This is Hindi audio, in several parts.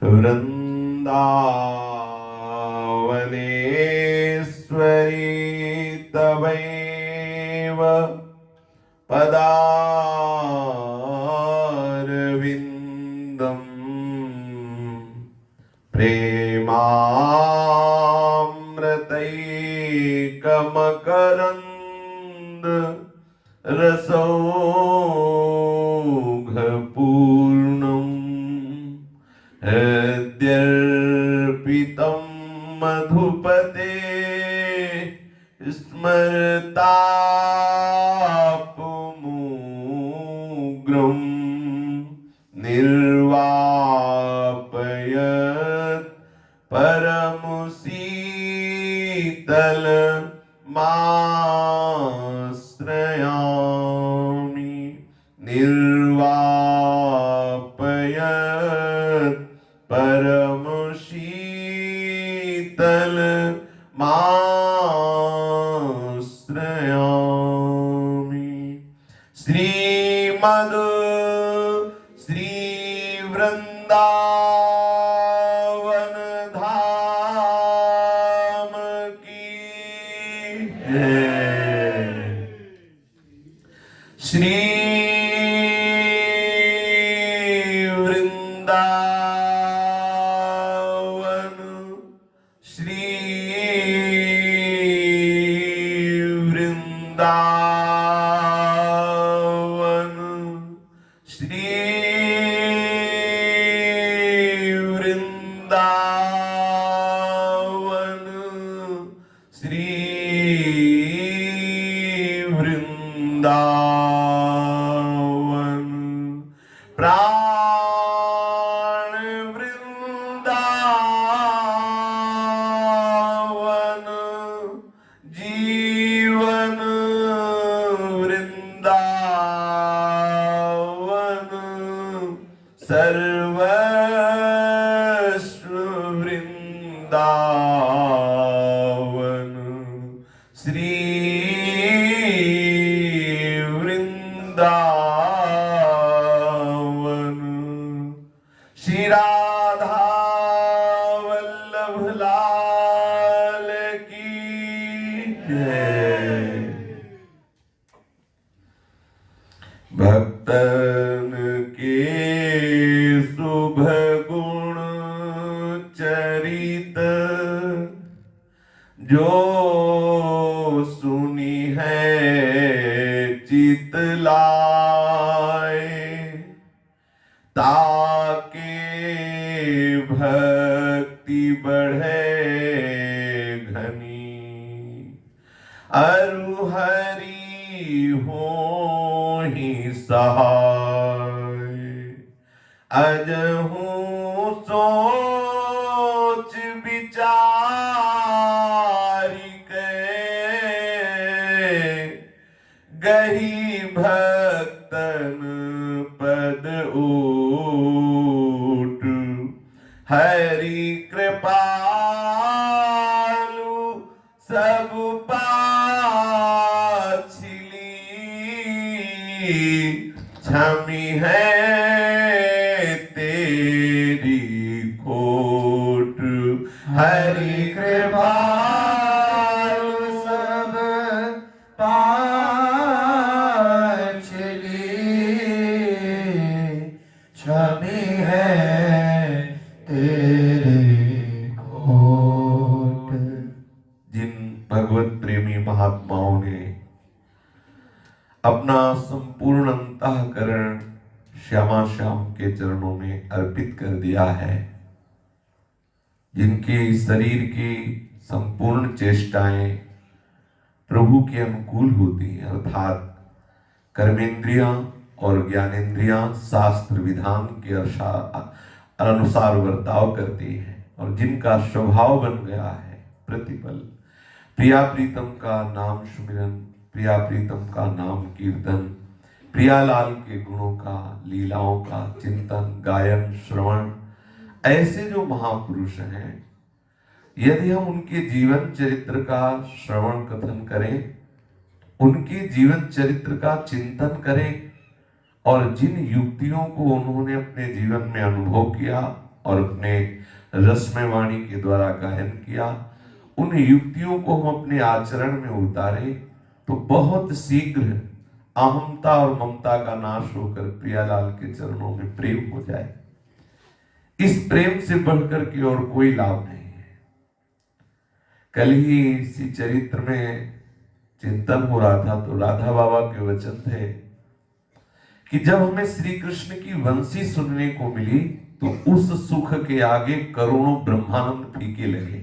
वृन्दावनेश्वरी तवैव पदारविन्दम् प्रेमामृतैकमकरन्द रसौघपूर्णम् हृद्यर्पितं मधुपते स्मरतापमुग्रं निर्वापयत् परमशीतलमाश्रयामि निर्वापयत् परमशीतलमाश्रयामि। श्रीमद् श्री वृंदावन धाम की जय। श्री वृंदावन श्री वृंदावन श्री वृंदावन श्री वृंदावन प्राण वृंदावन जीवन वृंदावन सर्वस्व वृंदावन श्री वृंदावन। श्री राधा वल्लभ लाल की जय। भक्तन के शुभ गुण चरित जो सुनी है चित लाए, ताके भक्ति बढ़े घनी, अरु हरि हो ही सहाय। अजहूं सोच विचारि के गही भक्तन पद ऊट, हरि कृपालु सब पाछिली, क्षमी है तेरी खोट। हरि कृपालु सब पाछिली, क्षमी है तेरी खोट। जिन भगवत प्रेमी महात्माओं ने अपना संपूर्ण अंतःकरण श्यामा श्याम के चरणों में अर्पित कर दिया है, जिनके शरीर की संपूर्ण चेष्टाएं प्रभु के अनुकूल होती हैं, अर्थात कर्मेंद्रियां और ज्ञानेंद्रियां शास्त्र विधान के अनुसार बर्ताव करती हैं, और जिनका स्वभाव बन गया है प्रतिपल प्रिया प्रीतम का नाम सुमिरन, प्रिया प्रीतम का नाम कीर्तन, प्रियालाल के गुणों का, लीलाओं का चिंतन, गायन, श्रवण, ऐसे जो महापुरुष हैं, यदि हम उनके जीवन चरित्र का श्रवण कथन करें, उनके जीवन चरित्र का चिंतन करें, और जिन युक्तियों को उन्होंने अपने जीवन में अनुभव किया और अपने रसमय वाणी के द्वारा गायन किया, उन युक्तियों को हम अपने आचरण में उतारें तो बहुत शीघ्र अहमता और ममता का नाश होकर प्रियालाल के चरणों में प्रेम हो जाए। इस प्रेम से बढ़कर के और कोई लाभ नहीं है। कल ही इसी चरित्र में चिंतन हो रहा था तो राधा बाबा के वचन थे कि जब हमें श्री कृष्ण की वंशी सुनने को मिली तो उस सुख के आगे करोड़ों ब्रह्मानंद फीके लगे।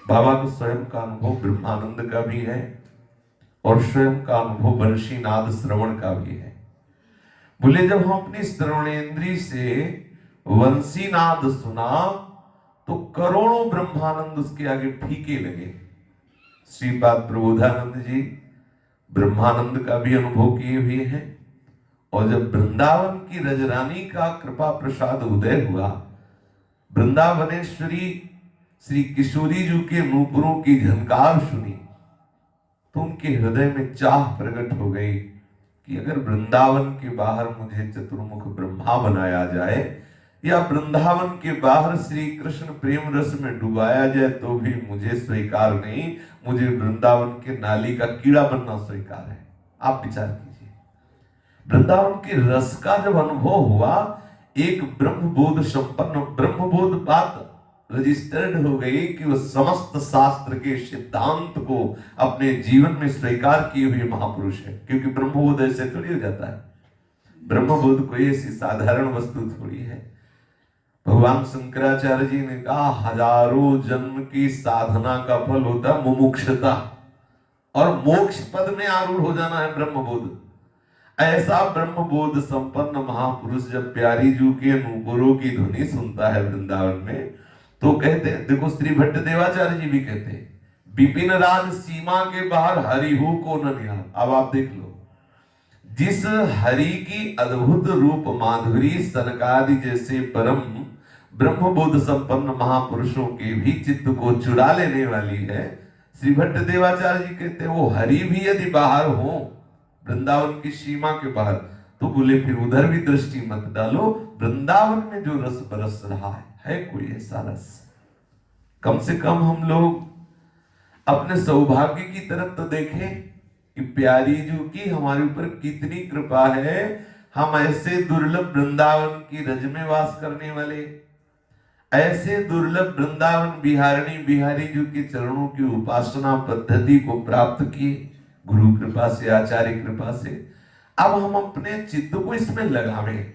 बाबा को स्वयं का अनुभव ब्रह्मानंद का भी है और स्वयं का अनुभव वंशी नाद श्रवण का भी है। बोले जब हम अपनी श्रवणेंद्री से वंशी नाद सुना तो करोड़ों ब्रह्मानंद उसके आगे फीके लगे। श्रीपाद प्रबोधानंद जी ब्रह्मानंद का भी अनुभव किए हुए हैं और जब वृंदावन की रजरानी का कृपा प्रसाद उदय हुआ, वृंदावनेश्वरी श्री किशोरी जी के नूपुरों की झनकार सुनी तो उनके हृदय में चाह प्रकट हो गई कि अगर वृंदावन के बाहर मुझे चतुर्मुख ब्रह्मा बनाया जाए या वृंदावन के बाहर श्री कृष्ण प्रेम रस में डुबाया जाए तो भी मुझे स्वीकार नहीं, मुझे वृंदावन के नाली का कीड़ा बनना स्वीकार है। आप विचार कीजिए, वृंदावन के रस का जब अनुभव हुआ, एक ब्रह्मबोध संपन्न ब्रह्मबोध बात रजिस्टर्ड हो गई कि वह समस्त शास्त्र के सिद्धांत को अपने जीवन में स्वीकार किए हुए महापुरुष है। क्योंकि ब्रह्मबोध ऐसे थोड़ी हो जाता है, ब्रह्मबोध कोई ऐसी साधारण वस्तु थोड़ी है। भगवान शंकराचार्य जी ने कहा हजारों जन्म की साधना का फल होता है मुमुक्षता, और मोक्ष पद में आरूढ़ हो जाना है ब्रह्मबोध। ऐसा ब्रह्मबोध संपन्न महापुरुष जब प्यारी जू के नूपुरों की ध्वनि सुनता है वृंदावन में तो कहते हैं, देखो श्री भट्ट देवाचार्य जी भी कहते हैं, विपिन राज सीमा के बाहर हरिहु को न निहाल। अब आप देख लो, जिस हरि की अद्भुत रूप माधुरी सनकादि जैसे परम ब्रह्मबोध संपन्न महापुरुषों के भी चित्त को चुरा लेने वाली है, श्री भट्ट देवाचार्य जी कहते हैं वो हरि भी यदि बाहर हो वृंदावन की सीमा के बाहर तो बोले फिर उधर भी दृष्टि मत डालो, वृंदावन में जो रस बरस रहा है कोई ऐसा रस। कम से कम हम लोग अपने सौभाग्य की तरफ तो देखें कि प्यारी जू की हमारे ऊपर कितनी कृपा है। हम ऐसे दुर्लभ वृंदावन की रज में वास करने वाले, ऐसे दुर्लभ वृंदावन बिहारिणी बिहारी जू के चरणों की उपासना पद्धति को प्राप्त किए गुरु कृपा से, आचार्य कृपा से। अब हम अपने चित्त को इसमें लगावें,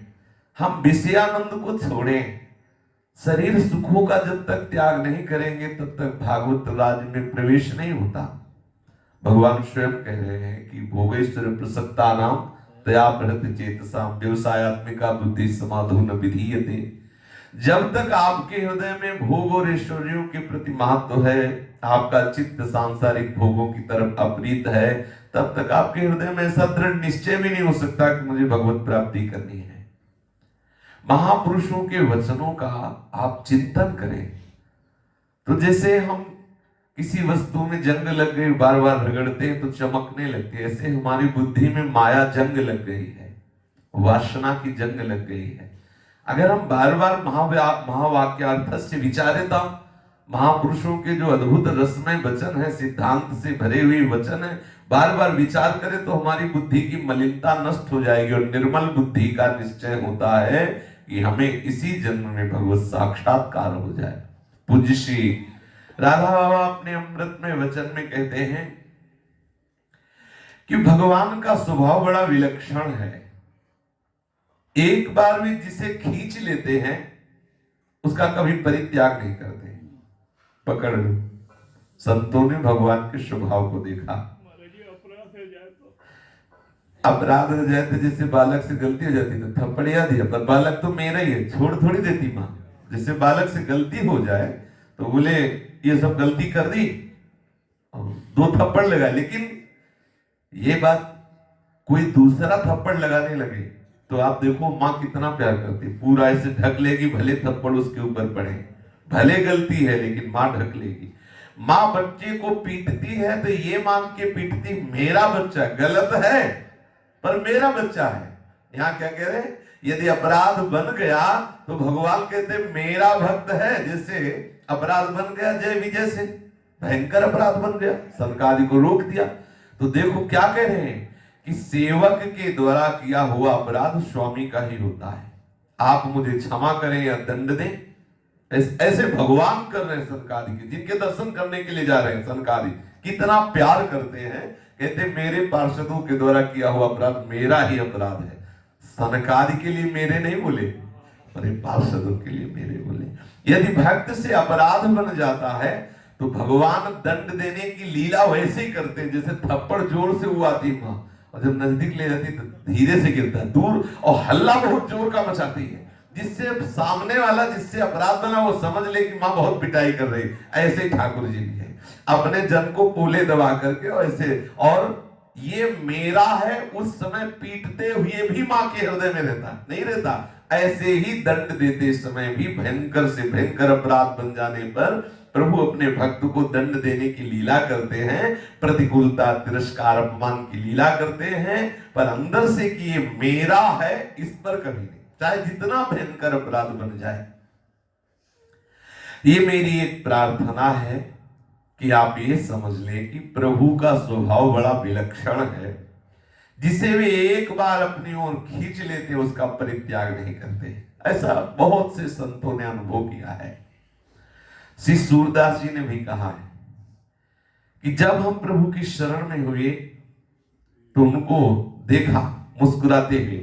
हम विषयानंद को छोड़ें। शरीर सुखों का जब तक त्याग नहीं करेंगे तब तक भागवत राज में प्रवेश नहीं होता। भगवान स्वयं कह रहे हैं कि भोगेश्वर प्रसक्ता नाम दया प्रहत चेतसा व्यवसायत्मिका बुद्धि समाधो न विधीयते। जब तक आपके हृदय में भोग और ऐश्वर्यों के प्रति महत्व है, आपका चित्त सांसारिक भोगों की तरफ अप्रीत है, तब तक आपके हृदय में ऐसा दृढ़ निश्चय भी नहीं हो सकता कि मुझे भगवत प्राप्ति करनी है। महापुरुषों के वचनों का आप चिंतन करें। तो जैसे हम किसी वस्तु में जंग लग गई, बार बार रगड़ते हैं तो चमकने लगती है, ऐसे हमारी बुद्धि में माया जंग लग गई है, वासना की जंग लग गई है। अगर हम बार बार महावाक्यार्थ से विचारिता महापुरुषों के जो अद्भुत रसमय वचन है, सिद्धांत से भरे हुए वचन है, बार बार विचार करें तो हमारी बुद्धि की मलिनता नष्ट हो जाएगी और निर्मल बुद्धि का निश्चय होता है कि हमें इसी जन्म में भगवत साक्षात्कार हो जाए। पूज्य श्री राधा बाबा अपने अमृत में वचन में कहते हैं कि भगवान का स्वभाव बड़ा विलक्षण है। एक बार भी जिसे खींच लेते हैं उसका कभी परित्याग नहीं करते। पकड़ लो, संतों ने भगवान के स्वभाव को देखा। अपराध हो जाए तो जैसे बालक से गलती हो जाती तो थप्पड़िया दिया, पर बालक तो मेरा ही है, छोड़ थोड़ी देती माँ। जैसे बालक से गलती हो जाए तो बोले ये सब गलती कर दी, 2 थप्पड़ लगाए, लेकिन ये बात कोई दूसरा थप्पड़ लगाने लगे तो आप देखो माँ कितना प्यार करती, पूरा ऐसे ढक लेगी, भले थप्पड़ उसके ऊपर पड़े, भले गलती है लेकिन माँ ढक लेगी। माँ बच्चे को पीटती है तो ये मान के पीटती मेरा बच्चा गलत है पर मेरा बच्चा है, यहाँ क्या कह रहे हैं, यदि अपराध बन गया तो भगवान कहते मेरा भक्त है। जैसे अपराध बन गया जय विजय से, भयंकर अपराध बन गया, सनकादि को रोक दिया। तो देखो क्या कह रहे हैं कि सेवक के द्वारा किया हुआ अपराध स्वामी का ही होता है। आप मुझे क्षमा करें या दंड दें, ऐसे भगवान कर रहे हैं सनकादि के, जिनके दर्शन करने के लिए जा रहे हैं। सनकादि कितना प्यार करते हैं, कहते मेरे पार्षदों के द्वारा किया हुआ अपराध मेरा ही अपराध है। सनकादि के लिए मेरे नहीं बोले, मेरे पार्षदों के लिए मेरे बोले। यदि भक्त से अपराध बन जाता है तो भगवान दंड देने की लीला वैसे ही करते हैं जैसे थप्पड़ जोर से वो आती माँ, और जब नजदीक ले जाती तो धीरे से गिरता है दूर, और हल्ला बहुत जोर का मचाती है, जिससे सामने वाला जिससे अपराध बना वो समझ ले कि माँ बहुत पिटाई कर रही। ऐसे ही ठाकुर जी भी है, अपने जन को पोले दबा करके और ऐसे, और ये मेरा है उस समय पीटते हुए भी माँ के हृदय में रहता नहीं रहता। ऐसे ही दंड देते समय भी भयंकर से भयंकर अपराध बन जाने पर प्रभु अपने भक्त को दंड देने की लीला करते हैं, प्रतिकूलता तिरस्कार अपमान की लीला करते हैं, पर अंदर से कि ये मेरा है इस पर कभी नहीं, चाहे जितना भयंकर अपराध बन जाए। ये मेरी एक प्रार्थना है कि आप ये समझ लें कि प्रभु का स्वभाव बड़ा विलक्षण है, जिसे वे एक बार अपनी ओर खींच लेते उसका परित्याग नहीं करते। ऐसा बहुत से संतों ने अनुभव किया है। श्री सूरदास जी ने भी कहा है कि जब हम प्रभु की शरण में हुए तो उनको देखा मुस्कुराते हुए,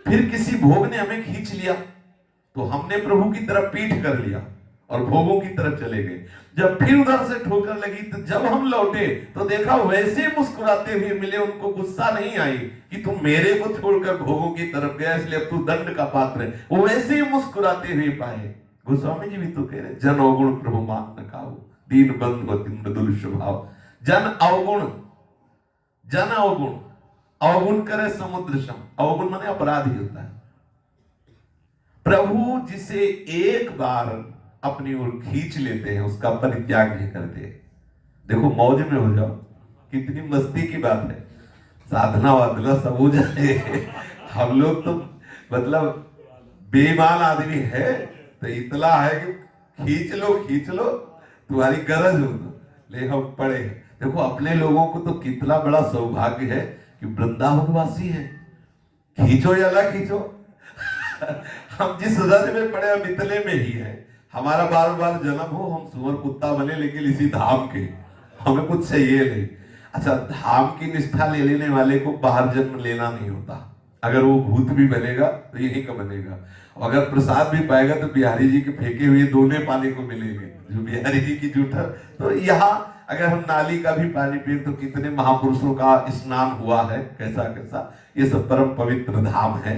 फिर किसी भोग ने हमें खींच लिया तो हमने प्रभु की तरफ पीठ कर लिया और भोगों की तरफ चले गए। जब फिर उधर से ठोकर लगी तो जब हम लौटे तो देखा वैसे मुस्कुराते हुए मिले, उनको गुस्सा नहीं आई कि तुम मेरे को छोड़कर भोगों की तरफ गया इसलिए अब तू दंड का पात्र है, वो वैसे ही मुस्कुराते हुए पाए। गोस्वामी जी भी तो कह रहे जन अवगुण प्रभु मान न खाओ, दीन बंधु अति मृदुल स्वभाव। जन अवगुण, जन अवगुण, अवगुण करे समुद्र सम, अवगुण माने अपराधी होता है। प्रभु जिसे एक बार अपनी ओर खींच लेते हैं उसका परित्याग नहीं करते। देखो मौज में हो जाओ, कितनी मस्ती की बात है, साधना वाधना सब हो जाए। हम लोग तो मतलब बेईमान आदमी है तो इतना है कि खींच लो तुम्हारी गरज हो तो ले हम पड़े। देखो अपने लोगों को तो कितना बड़ा सौभाग्य है कि वृंदावनवासी है, खींचो या ना खींचो। हम जिस रज में पड़े मितले में ही है, हमारा बार बार जन्म हो हम सुअर कुत्ता बने लेकिन इसी धाम के, हमें कुछ चाहिए नहीं। अच्छा, धाम की निष्ठा ले लेने वाले को बाहर जन्म लेना नहीं होता, अगर वो भूत भी बनेगा तो यही का बनेगा, अगर प्रसाद भी पाएगा तो बिहारी जी के फेंके हुए दोने पानी को मिलेंगे, जो बिहारी जी की जूठर। तो यहाँ अगर हम नाली का भी पानी पिए तो कितने महापुरुषों का स्नान हुआ है, कैसा कैसा, ये सब परम पवित्र धाम है।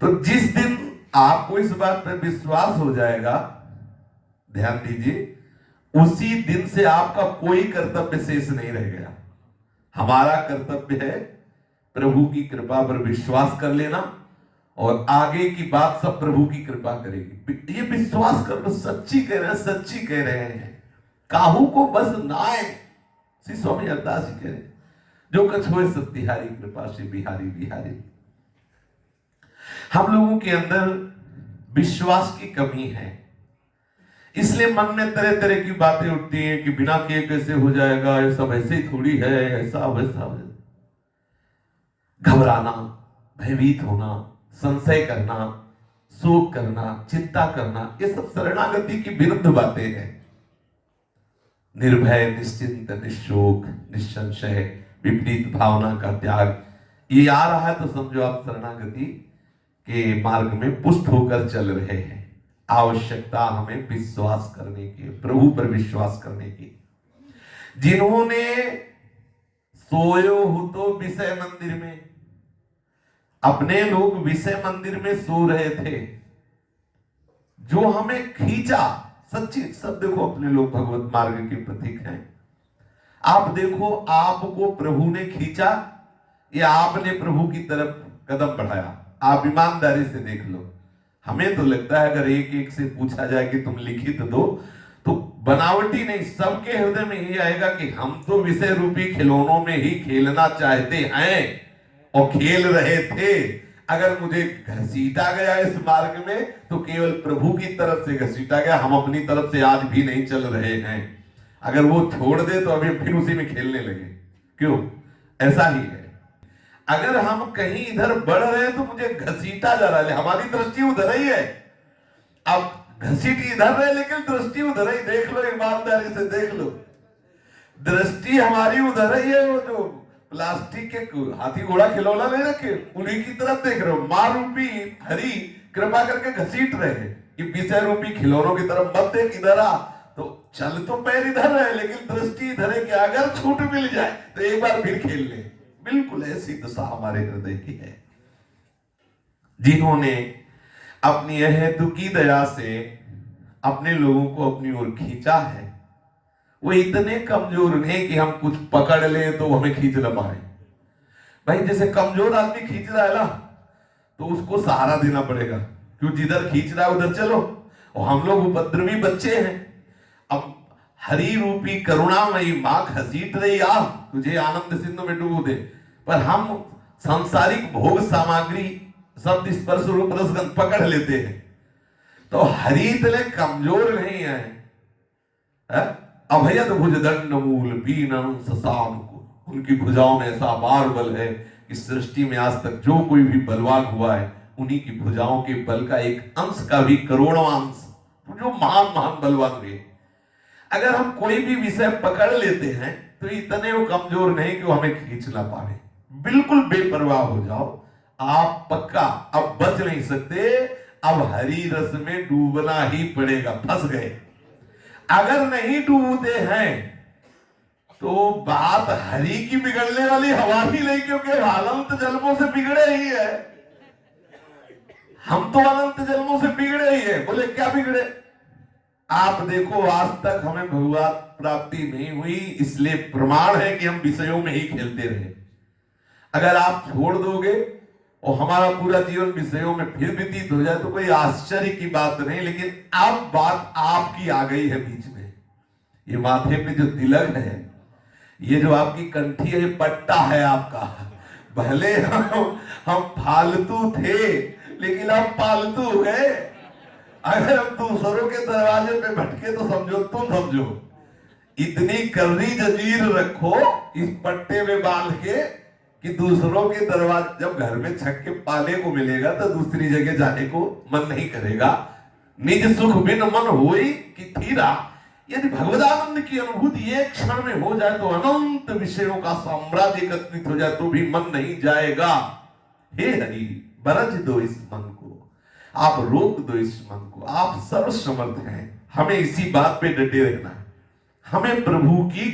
तो जिस दिन आपको इस बात पर विश्वास हो जाएगा, ध्यान दीजिए, उसी दिन से आपका कोई कर्तव्य शेष नहीं रह गया। हमारा कर्तव्य है प्रभु की कृपा पर विश्वास कर लेना और आगे की बात सब प्रभु की कृपा करेगी। ये विश्वास कर लो, सच्ची कह रहे हैं, सच्ची कह रहे हैं, काहू को बस नाए। श्री स्वामी अरदास जी कह रहे हैं, जो कछ होए सब तिहारी कृपा से बिहारी बिहारी। हम लोगों के अंदर विश्वास की कमी है, इसलिए मन में तरह तरह की बातें उठती हैं कि बिना किए कैसे हो जाएगा, ये सब ऐसे ही थोड़ी है, ऐसा वैसा। घबराना, भयभीत होना, संशय करना, शोक करना, चिंता करना, ये सब शरणागति की विरुद्ध बातें हैं। निर्भय, निश्चिंत, निशोक, निसंशय, विपरीत भावना का त्याग, ये आ रहा है तो समझो आप शरणागति के मार्ग में पुष्ट होकर चल रहे हैं। आवश्यकता हमें विश्वास करने की, प्रभु पर विश्वास करने की। जिन्होंने सोयो हो तो विषय मंदिर में, अपने लोग विषय मंदिर में सो रहे थे, जो हमें खींचा, सच्ची सब देखो अपने लोग भगवत मार्ग के प्रतीक हैं। आप देखो आपको प्रभु ने खींचा या आपने प्रभु की तरफ कदम बढ़ाया, आप ईमानदारी से देख लो। हमें तो लगता है अगर एक एक से पूछा जाए कि तुम लिखित दो तो बनावटी नहीं, सबके हृदय में यही आएगा कि हम तो विषय रूपी खिलौनों में ही खेलना चाहते हैं, और खेल रहे थे। अगर मुझे घसीटा गया इस मार्ग में तो केवल प्रभु की तरफ से घसीटा गया, हम अपनी तरफ से आज भी नहीं चल रहे हैं। अगर वो छोड़ दे तो अभी फिर उसी में खेलने लगे। क्यों? ऐसा ही है। अगर हम कहीं इधर बढ़ रहे हैं तो मुझे घसीटा जा रहा है, हमारी दृष्टि उधर ही है। अब घसीट इधर है लेकिन दृष्टि उधर ही। देख लो, ईमानदारी से देख लो, दृष्टि हमारी उधर ही है। वो जो प्लास्टिक के हाथी घोड़ा खिलौना ले रखे उन्हीं की तरफ देख रहे हो। मां रूपी हरि कृपा करके घसीट रहे हैं कि विषय रूपी खिलौनों की तरफ मत देख, इधर आ। तो चल तो पैर इधर है लेकिन दृष्टि इधर है कि अगर छूट मिल जाए तो एक बार फिर खेल ले। बिल्कुल ऐसी दशा हमारे हृदय की है। जिन्होंने अपनी अहेतु की दया से अपने लोगों को अपनी ओर खींचा है, वो इतने कमजोर नहीं कि हम कुछ पकड़ ले तो हमें खींच न पाए। भाई जैसे कमजोर आदमी खींच रहा है ना तो उसको सहारा देना पड़ेगा, क्यों? जिधर खींच रहा है उधर चलो। और हम लोग उपद्रवी बच्चे हैं। अब हरि रूपी करुणामयी मां घसीट रही, आ तुझे आनंद सिंधु में डूब दे, पर हम सांसारिक भोग सामग्री शब्द स्पर्श रूप रसगंध पकड़ लेते हैं। तो हरि इतने कमजोर नहीं है। अभयद भुज दंड मूल पीनम ससानुकूल, उनकी भुजाओं में ऐसा अपार बल है कि सृष्टि में आज तक जो कोई भी बलवान हुआ है उन्हीं की भुजाओं के बल का एक अंश का भी करोड़ों अंश जो महान महान बलवान हुए। अगर हम कोई भी विषय पकड़ लेते हैं तो इतने वो कमजोर नहीं कि वो हमें खींच ना पाए। बिल्कुल बेपरवाह हो जाओ आप, पक्का अब बच नहीं सकते। अब हरि रस में डूबना ही पड़ेगा। फंस गए। अगर नहीं डूबते हैं तो बात हरि की बिगड़ने वाली हवा ही नहीं, क्योंकि अनंत जन्मों से बिगड़े ही है। हम तो अनंत जन्मों से बिगड़े ही है। बोले क्या बिगड़े? आप देखो आज तक हमें भगवत प्राप्ति नहीं हुई, इसलिए प्रमाण है कि हम विषयों में ही खेलते रहे। अगर आप छोड़ दोगे और हमारा पूरा जीवन विषयों में फिर व्यतीत हो जाए तो कोई आश्चर्य की बात नहीं। लेकिन अब बात आपकी आ गई है बीच में। ये माथे पे जो तिलक है, ये जो आपकी कंठी है, ये पट्टा है आपका। भले हम फालतू थे लेकिन अब पालतू हो गए। अगर हम दूसरों के दरवाजे पे भटके तो समझो, तुम समझो इतनी कर्री जंजीर रखो इस पट्टे में बांध के कि दूसरों के दरवाजे, जब घर में छक्के पाने को मिलेगा तो दूसरी जगह जाने को मन नहीं करेगा। निज सुख बिन मन होई कि थीरा। यदि भगवदानंद की अनुभूति एक क्षण में हो जाए तो अनंत विषयों का साम्राज्य एकत्रित हो जाए तो भी मन नहीं जाएगा। हे हरि, बरज दो इस मन को, आप रोक दो इस मन को। आप सर्वसमर्थ हैं। हमें इसी बात पे डटे रहना है। हमें प्रभु की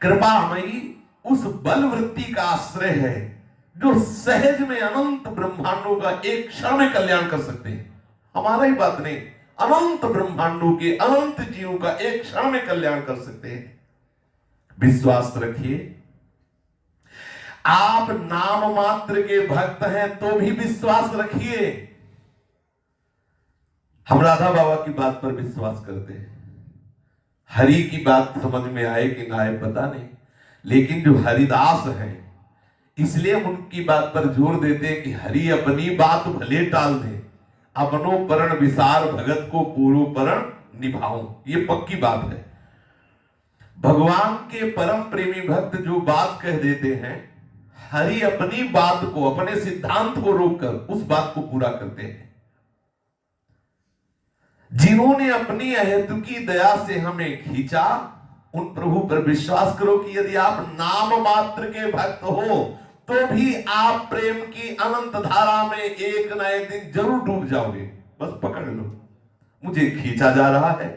कृपामयी उस बल वृत्ति का आश्रय है जो सहज में अनंत ब्रह्मांडों का एक क्षण में कल्याण कर सकते हैं। हमारा ही बात नहीं, अनंत ब्रह्मांडों के अनंत जीवों का एक क्षण में कल्याण कर सकते हैं। विश्वास रखिए। आप नाम मात्र के भक्त हैं तो भी विश्वास रखिए। हम राधा बाबा की बात पर विश्वास करते हैं। हरि की बात समझ में आए कि ना आए पता नहीं, लेकिन जो हरिदास हैं इसलिए हम उनकी बात पर जोर देते हैं कि हरि अपनी बात भले टाल दे, अपनो परण विसार भगत को पूरो परण निभाऊं। ये पक्की बात है। भगवान के परम प्रेमी भक्त जो बात कह देते हैं, हरि अपनी बात को, अपने सिद्धांत को रोककर उस बात को पूरा करते हैं। जिन्होंने अपनी अहेतुकी दया से हमें खींचा, उन प्रभु पर विश्वास करो कि यदि आप नाम मात्र के भक्त हो तो भी आप प्रेम की अनंत धारा में एक न एक दिन जरूर डूब जाओगे। बस पकड़ लो, मुझे खींचा जा रहा है।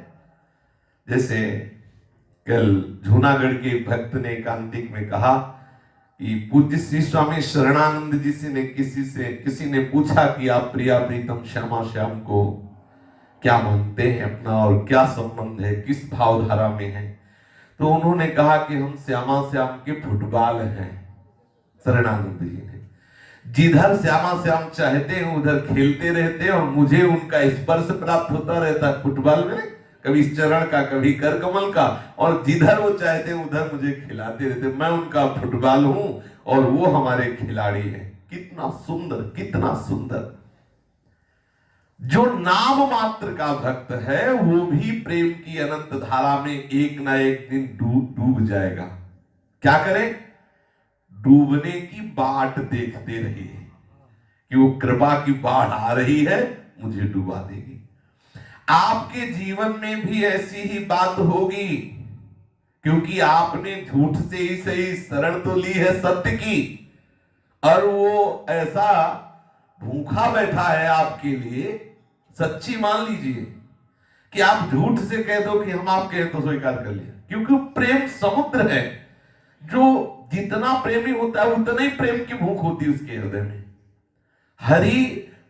जैसे कल जूनागढ़ के भक्त ने एकांतिक में कहा कि पूज्य श्री स्वामी शरणानंद जी से किसी ने पूछा कि आप प्रिया प्रीतम श्यामा श्याम को क्या मानते हैं अपना और क्या संबंध है, किस भावधारा में है? तो उन्होंने कहा कि हम श्यामा श्याम के फुटबॉल हैं। शरणानंद जी ने, जिधर श्यामा श्याम चाहते हैं उधर खेलते रहते हैं और मुझे उनका स्पर्श प्राप्त होता रहता है फुटबॉल में। कभी चरण का, कभी कर कमल का, और जिधर वो चाहते हैं उधर मुझे खिलाते रहते। मैं उनका फुटबॉल हूं और वो हमारे खिलाड़ी हैं। कितना सुंदर, कितना सुंदर। जो नाम मात्र का भक्त है वो भी प्रेम की अनंत धारा में एक ना एक दिन डूब जाएगा। क्या करे? डूबने की बाट देखते रहिए कि वो कृपा की बाढ़ आ रही है, मुझे डुबा देगी। आपके जीवन में भी ऐसी ही बात होगी, क्योंकि आपने झूठ से ही सही शरण तो ली है सत्य की, और वो ऐसा भूखा बैठा है आपके लिए। सच्ची मान लीजिए कि आप झूठ से कह दो कि हम आपके हैं तो स्वीकार कर लिया, क्योंकि प्रेम समुद्र है। जो जितना प्रेमी होता है उतना ही प्रेम की भूख होती है उसके हृदय में। हरि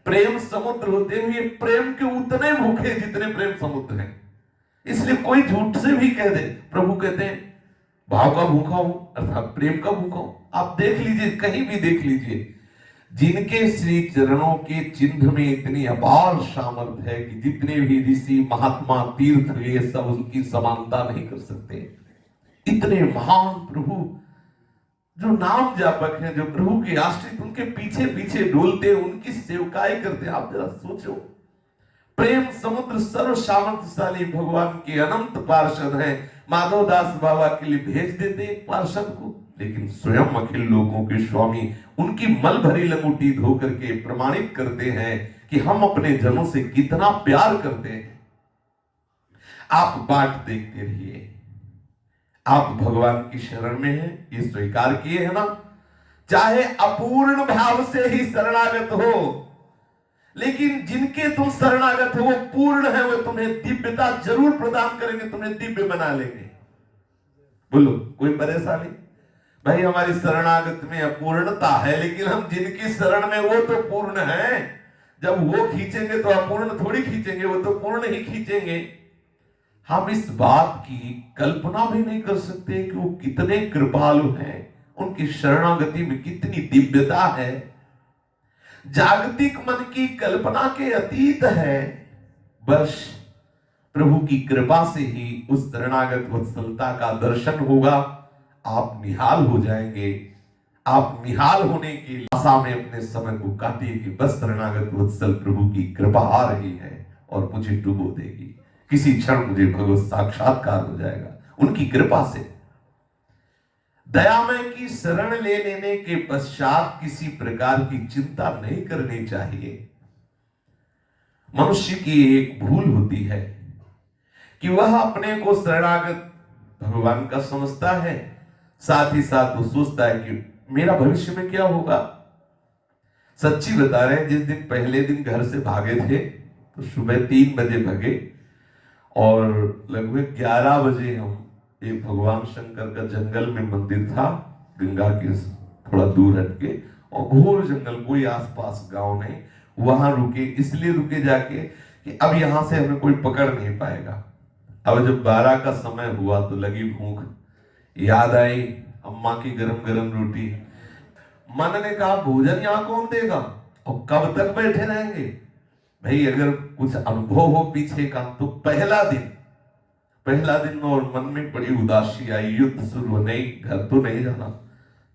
प्रेम समुद्र होते हुए प्रेम के उतने भूखे जितने प्रेम समुद्र हैं। इसलिए कोई झूठ से भी कह दे, प्रभु कहते हैं भाव का भूखा हूं, अर्थात प्रेम का भूखा हूं। आप देख लीजिए, कहीं भी देख लीजिए, जिनके श्री चरणों के चिन्ह में इतनी अपार सामर्थ्य है कि जितने भी ऋषि महात्मा तीर्थ ये सब उनकी समानता नहीं कर सकते। इतने महान प्रभु जो नाम जापक हैं, जो प्रभु के आश्रित उनके पीछे पीछे डोलते, उनकी सेवकाई करते। आप जरा सोचो, प्रेम समुद्र सर्व सामर्थ्यशाली भगवान के अनंत पार्षद हैं। माधव दास बाबा के लिए भेज देते एक पार्षद को, लेकिन स्वयं अखिल लोगों के स्वामी उनकी मल भरी लंगोटी धो करके प्रमाणित करते हैं कि हम अपने जनों से कितना प्यार करते हैं। आप बाट देखते रहिए, आप भगवान की शरण में हैं, ये स्वीकार किए है ना। चाहे अपूर्ण भाव से ही शरणागत हो, लेकिन जिनके तुम शरणागत हो वो पूर्ण है, वो तुम्हें दिव्यता जरूर प्रदान करेंगे, तुम्हें दिव्य बना लेंगे। बोलो, कोई परेशानी? भाई हमारी शरणागत में अपूर्णता है, लेकिन हम जिनकी शरण में वो तो पूर्ण है। जब वो खींचेंगे तो अपूर्ण थोड़ी खींचेंगे, वो तो पूर्ण ही खींचेंगे। हम इस बात की कल्पना भी नहीं कर सकते कि वो कितने कृपालु हैं, उनकी शरणागति में कितनी दिव्यता है, जागतिक मन की कल्पना के अतीत है। बस प्रभु की कृपा से ही उस शरणागत वत्सलता का दर्शन होगा। आप निहाल हो जाएंगे। आप निहाल होने की आशा में अपने समय को काटिए कि बस शरणागत वत्सल प्रभु की कृपा आ रही है और मुझे डुबो देगी। किसी क्षण मुझे भगवत साक्षात्कार हो जाएगा उनकी कृपा से। दयामय की शरण ले लेने के पश्चात किसी प्रकार की चिंता नहीं करनी चाहिए। मनुष्य की एक भूल होती है कि वह अपने को शरणागत भगवान का समझता है, साथ ही साथ वो सोचता है कि मेरा भविष्य में क्या होगा। सच्ची बता रहे हैं, जिस दिन पहले दिन घर से भागे थे तो सुबह 3 बजे भागे और लगभग 11 बजे हम एक भगवान शंकर का जंगल में मंदिर था, गंगा के थोड़ा दूर हटके, और घोर जंगल, कोई आसपास गांव नहीं, वहां रुके। इसलिए रुके जाके कि अब यहां से हमें कोई पकड़ नहीं पाएगा। अब जब 12 का समय हुआ तो लगी भूख, याद आई अम्मा की गरम गरम रोटी। मन ने कहा भोजन यहां कौन देगा और कब तक बैठे रहेंगे। भाई अगर कुछ अनुभव हो पीछे का तो पहला दिन और मन में बड़ी उदासी आई। युद्ध शुरू, नहीं घर तो नहीं जाना,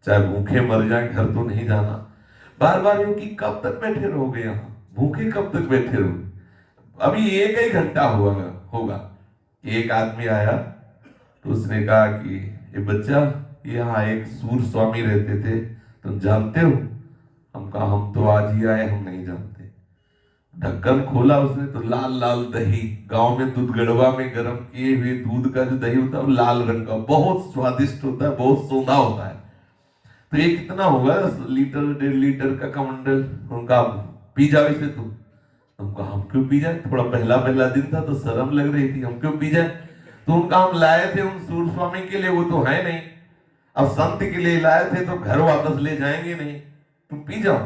चाहे भूखे मर जाए घर तो नहीं जाना। बार बार यूं कि कब तक बैठे रहोगे यहाँ, भूखे कब तक बैठे रहोगे। अभी 1 ही घंटा होगा। एक आदमी आया तो उसने कहा कि ये बच्चा, यहाँ एक सूर स्वामी रहते थे, तुम जानते हो? हम कहा हम तो आज ही आए, हम नहीं जानते। ढक्कन खोला उसने तो लाल लाल दही, गांव में दूध गड़वा में गर्म किए हुए दूध का जो दही होता है वो लाल रंग का, बहुत स्वादिष्ट होता है, बहुत सोंधा होता है। तो ये कितना होगा, लीटर 1.5 लीटर का कमंडल। उनका पी जाओ इसे तुम। हमको हम क्यों पी जाए, थोड़ा पहला दिन था तो शर्म लग रही थी, हम क्यों पी जाए। तो उनका हम लाए थे उन सूर स्वामी के लिए, वो तो है नहीं, अब संत के लिए लाए थे तो घर वापस ले जाएंगे नहीं, तुम पी जाओ।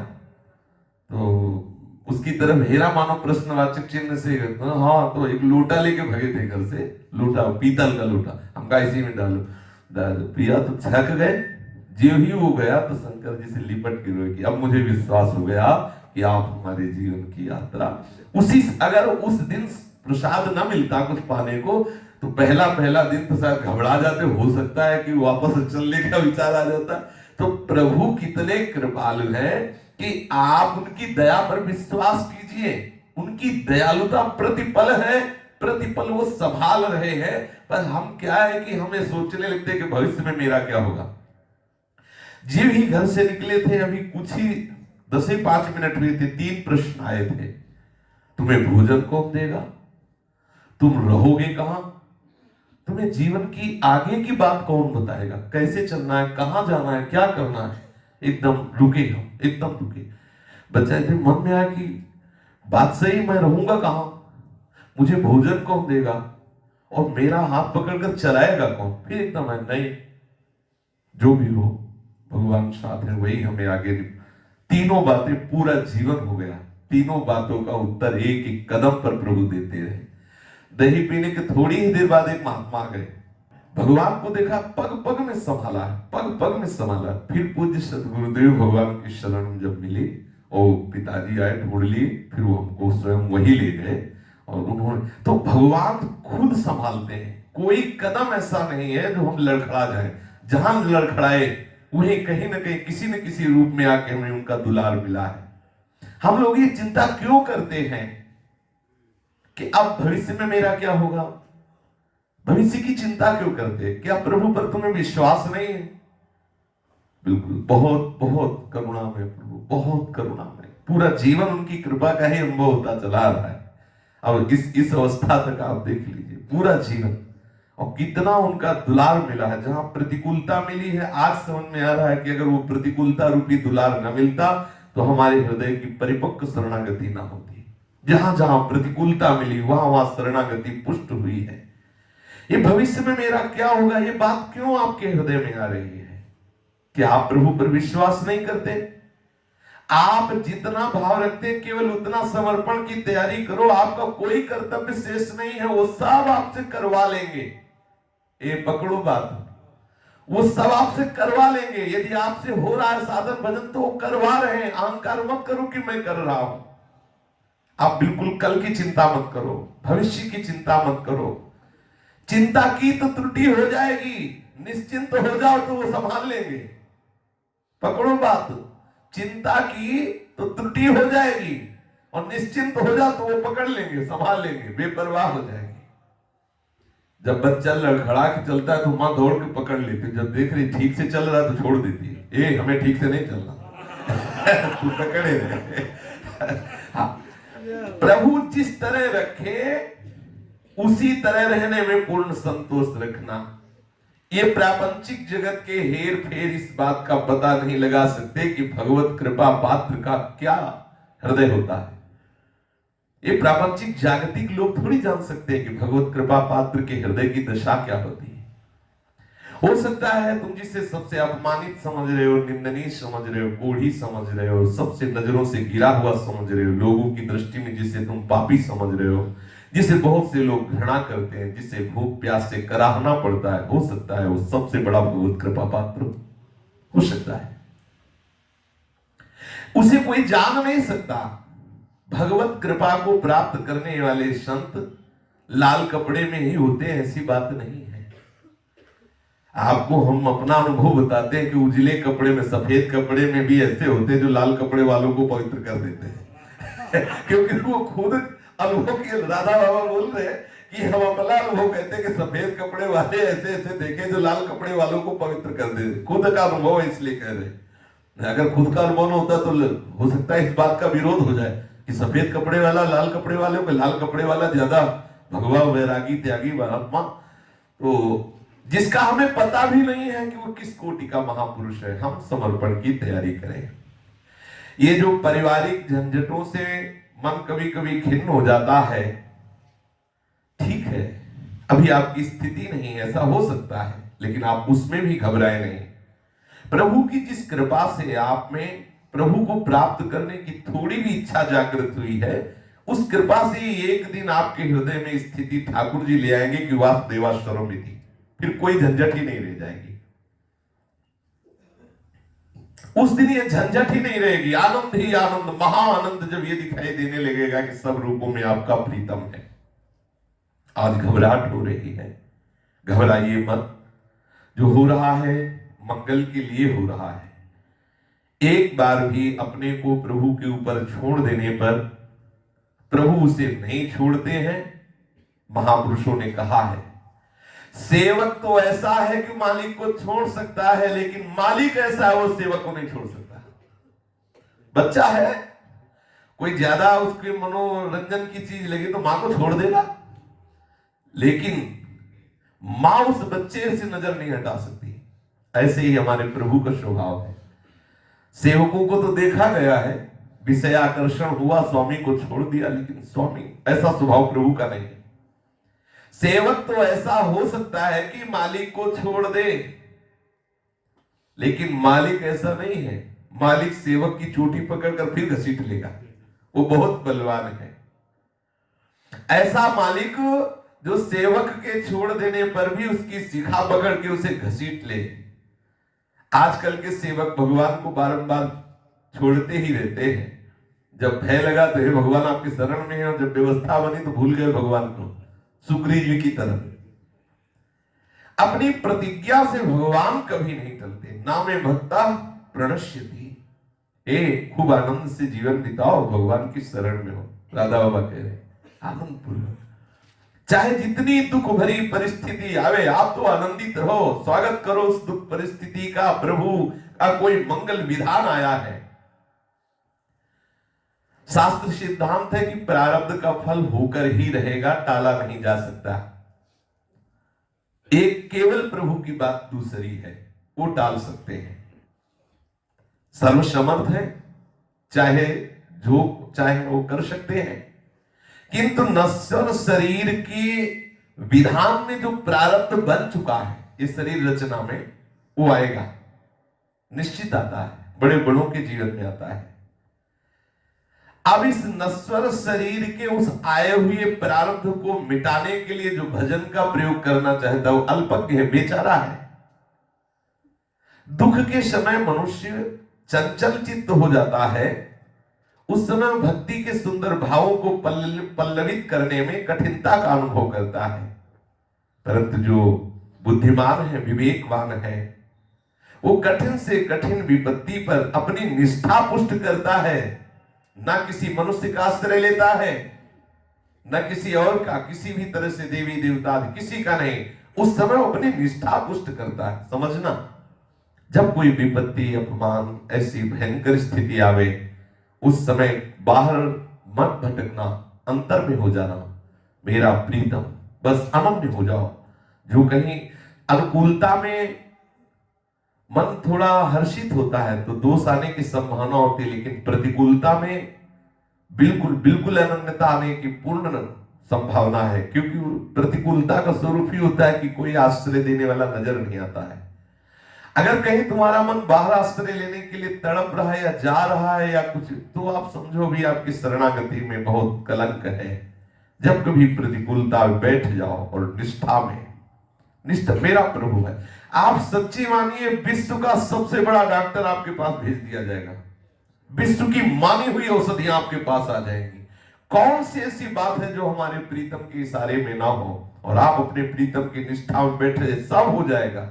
तो उसकी तरफ हेरा मानो प्रश्नवाचक चिन्ह से, हाँ, तो एक लोटा लेके भगे थे घर से, लोटा पीतल का लोटा। हम कहा इसी में डालो, पिया तो छक गए। जो ही हो गया तो शंकर जी से लिपट के रोए कि अब मुझे विश्वास हो गया कि आप हमारे जीवन की यात्रा। अगर उस दिन प्रसाद ना मिलता कुछ पाने को तो पहला पहला दिन तो शायद घबरा जाते, हो सकता है कि वापस चलने का विचार आ जाता। तो प्रभु कितने कृपालु हैं कि आप उनकी दया पर विश्वास कीजिए। उनकी दयालुता प्रतिपल है, प्रतिपल वो संभाल रहे हैं। पर हम क्या है कि हमें सोचने लगते हैं कि भविष्य में मेरा क्या होगा। जीव ही घर से निकले थे, अभी कुछ ही 10-5 मिनट हुए थे, 3 प्रश्न आए थे। तुम्हें भोजन कौन देगा, तुम रहोगे कहां, तुम्हें जीवन की आगे की बात कौन बताएगा, कैसे चलना है, कहां जाना है, क्या करना है। एकदम रुके, हम एकदम रुके। बच्चा थे, मन में आया कि बात सही, मैं रहूंगा कहां, मुझे भोजन कौन देगा और मेरा हाथ पकड़कर चलाएगा कौन। फिर एकदम है, नहीं, जो भी हो भगवान साथ है, वही हमें आगे। तीनों बातें, पूरा जीवन हो गया, तीनों बातों का उत्तर एक एक कदम पर प्रभु देते रहे। दही पीने के थोड़ी ही देर बाद एक महात्मा गए, भगवान को देखा, पग पग में संभाला, पग पग में संभाला। फिर पूज्य सतगुरुदेव भगवान की शरण जब मिली, और पिताजी आए, ढूंढ लिए, फिर वो हमको स्वयं वही ले गए। और उन्होंने तो भगवान खुद संभालते हैं, कोई कदम ऐसा नहीं है जो हम लड़खड़ा जाए। जहां लड़खड़ाए वहीं कहीं ना कहीं किसी न किसी रूप में आके हमें उनका दुलार मिला है। हम लोग ये चिंता क्यों करते हैं कि अब भविष्य में मेरा क्या होगा, भविष्य की चिंता क्यों करते हैं? क्या प्रभु पर तुम्हें विश्वास नहीं है? बिल्कुल, बहुत बहुत करुणामय प्रभु, बहुत करुणामय। पूरा जीवन उनकी कृपा का ही अनुभव होता चला रहा है। और इस अवस्था तक आप देख लीजिए, पूरा जीवन, और कितना उनका दुलार मिला है। जहां प्रतिकूलता मिली है, आज समझ में आ रहा है कि अगर वो प्रतिकूलता रूपी दुलार न मिलता तो हमारे हृदय की परिपक्व शरणागति ना होती। जहां जहां प्रतिकूलता मिली, वहां वहां शरणागति पुष्ट हुई है। ये भविष्य में मेरा क्या होगा, ये बात क्यों आपके हृदय में आ रही है? क्या आप प्रभु पर विश्वास नहीं करते? आप जितना भाव रखते हैं, केवल उतना समर्पण की तैयारी करो। आपका कोई कर्तव्य शेष नहीं है, वो सब आपसे करवा लेंगे। ये पकड़ो बात, वो सब आपसे करवा लेंगे। यदि आपसे हो रहा है साधन भजन तो वो करवा रहे हैं। अहंकार मत करो कि मैं कर रहा हूं। आप बिल्कुल कल की चिंता मत करो, भविष्य की चिंता मत करो। चिंता की तो त्रुटि हो जाएगी, निश्चिंत हो जाओ तो वो संभाल लेंगे। पकड़ो बात, चिंता की तो त्रुटि हो जाएगी और निश्चिंत हो जाओ तो वो पकड़ लेंगे, संभाल लेंगे, बेपरवाह हो जाएगी। जब बच्चा लड़खड़ा के चलता है तो मां दौड़ के पकड़ लेती है। जब देख रही ठीक से चल रहा है तो छोड़ देती है, ए हमें ठीक से नहीं चलना तू पकड़े रहे। हाँ, प्रभु जिस तरह रखे उसी तरह रहने में पूर्ण संतोष रखना। ये प्रापंचिक जगत के हेर फेर इस बात का पता नहीं लगा सकते कि भगवत कृपा पात्र का क्या हृदय होता है। ये प्रापंचिक जागतिक लोग थोड़ी जान सकते हैं कि भगवत कृपा पात्र के हृदय की दशा क्या होती है। हो सकता है तुम जिसे सबसे अपमानित समझ रहे हो, निंदनीय समझ रहे हो, कोढ़ी समझ रहे हो, सबसे नजरों से गिरा हुआ समझ रहे हो, लोगों की दृष्टि में जिसे तुम पापी समझ रहे हो, जिसे बहुत से लोग घृणा करते हैं, जिसे भूख प्यास से कराहना पड़ता है, हो सकता है वो सबसे बड़ा भगवत कृपा पात्र हो सकता है। उसे कोई जान नहीं सकता। भगवत कृपा को प्राप्त करने वाले संत लाल कपड़े में ही होते हैं, ऐसी बात नहीं है। आपको हम अपना अनुभव बताते हैं कि उजले कपड़े में, सफेद कपड़े में भी ऐसे होते हैं जो लाल कपड़े वालों को पवित्र कर देते हैं क्योंकि वो खुद अनुभव की, राधा बाबा बोल रहे हैं कि हम अपना अनुभव कहते हैं कि सफेद कपड़े वाले ऐसे ऐसे देखे जो लाल कपड़े वालों को पवित्र कर दे। खुद का अनुभव है इसलिए कह रहे। अगर खुद का अनुभव न होता तो हो सकता है इस बात का विरोध हो जाए कि सफेद कपड़े वाला लाल कपड़े वाले को, लाल कपड़े वाला ज्यादा भगवा, वैरागी, त्यागी, महात्मा। तो जिसका हमें पता भी नहीं है कि वो किस कोटि का महापुरुष है, हम समर्पण की तैयारी करें। ये जो पारिवारिक झंझटों से मन कभी कभी खिन्न हो जाता है, ठीक है, अभी आपकी स्थिति नहीं, ऐसा हो सकता है, लेकिन आप उसमें भी घबराए नहीं। प्रभु की जिस कृपा से आप में प्रभु को प्राप्त करने की थोड़ी भी इच्छा जागृत हुई है, उस कृपा से एक दिन आपके हृदय में स्थिति ठाकुर जी ले आएंगे कि वासुदेवाश्रम में थी, फिर कोई झंझट ही नहीं रह जाएगी। उस दिन ये झंझट ही नहीं रहेगी, आनंद ही आनंद, महाआनंद जब ये दिखाई देने लगेगा कि सब रूपों में आपका प्रीतम है। आज घबराहट हो रही है, घबराइए मत। जो हो रहा है मंगल के लिए हो रहा है। एक बार भी अपने को प्रभु के ऊपर छोड़ देने पर प्रभु उसे नहीं छोड़ते हैं। महापुरुषों ने कहा है, सेवक तो ऐसा है कि मालिक को छोड़ सकता है, लेकिन मालिक ऐसा है वो सेवक को नहीं छोड़ सकता। बच्चा है, कोई ज्यादा उसके मनोरंजन की चीज लगे तो मां को छोड़ देगा, लेकिन मां उस बच्चे से नजर नहीं हटा सकती। ऐसे ही हमारे प्रभु का स्वभाव है। सेवकों को तो देखा गया है, विषयाकर्षण हुआ, स्वामी को छोड़ दिया, लेकिन स्वामी ऐसा स्वभाव प्रभु का नहीं है। सेवक तो ऐसा हो सकता है कि मालिक को छोड़ दे, लेकिन मालिक ऐसा नहीं है। मालिक सेवक की चोटी पकड़कर फिर घसीट लेगा, वो बहुत बलवान है। ऐसा मालिक जो सेवक के छोड़ देने पर भी उसकी शिखा पकड़ के उसे घसीट ले। आजकल के सेवक भगवान को बारंबार छोड़ते ही रहते हैं। जब भय लगा तो हे भगवान आपके शरण में है, और जब व्यवस्था बनी तो भूल गए भगवान को, सुग्रीव जी की तरह। अपनी प्रतिज्ञा से भगवान कभी नहीं टलते। नामे भक्ता प्रणश्यति। खूब आनंद से जीवन बिताओ, भगवान की शरण में हो। राधा बाबा कह रहे आनंद पूर्वक, चाहे जितनी दुख भरी परिस्थिति आवे, आप तो आनंदित रहो, स्वागत करो उस दुख परिस्थिति का। प्रभु का कोई मंगल विधान आया है। शास्त्र सिद्धांत है कि प्रारब्ध का फल होकर ही रहेगा, टाला नहीं जा सकता। एक केवल प्रभु की बात दूसरी है, वो टाल सकते हैं। सर्वसमर्थ है, चाहे जो चाहे वो कर सकते हैं, किंतु नश्वर शरीर की विधान में जो प्रारब्ध बन चुका है इस शरीर रचना में, वो आएगा, निश्चित आता है, बड़े बड़ों के जीवन में आता है। अब इस नश्वर शरीर के उस आए हुए प्रारब्ध को मिटाने के लिए जो भजन का प्रयोग करना चाहता है वो अल्पज्ञ है, बेचारा है। दुख के समय मनुष्य चंचल चित्त हो जाता है, उस समय भक्ति के सुंदर भावों को पल्लवित करने में कठिनता का अनुभव करता है। परंतु जो बुद्धिमान है, विवेकवान है, वो कठिन से कठिन विपत्ति पर अपनी निष्ठा पुष्ट करता है। ना किसी मनुष्य का आश्रय लेता है, न किसी और का, किसी भी तरह से देवी देवता किसी का नहीं। उस समय वो अपनी निष्ठा पुष्ट करता है। समझना, जब कोई विपत्ति, अपमान, ऐसी भयंकर स्थिति आवे, उस समय बाहर मत भटकना, अंतर में हो जाना। मेरा प्रीतम, बस अनन्य हो जाओ। जो कहीं अनुकूलता में मन थोड़ा हर्षित होता है तो दोष आने की संभावना होती है, लेकिन प्रतिकूलता में बिल्कुल बिल्कुल अनन्यता आने की पूर्ण संभावना है। क्योंकि प्रतिकूलता का स्वरूप ही होता है कि कोई आश्रय देने वाला नजर नहीं आता है। अगर कहीं तुम्हारा मन बाहर आश्रय लेने के लिए तड़प रहा है या जा रहा है या कुछ, तो आप समझो भी आपकी शरणागति में बहुत कलंक है। जब कभी प्रतिकूलता में बैठ जाओ और निष्ठा में, निष्ठा मेरा प्रभु है, आप सच्ची मानिए, विश्व का सबसे बड़ा डॉक्टर आपके पास भेज दिया जाएगा। विश्व की मानी हुई औषधियां आपके पास आ जाएंगी। कौन सी ऐसी बात है जो हमारे प्रीतम के इशारे में ना हो, और आप अपने प्रीतम की निष्ठा में बैठे, सब हो जाएगा।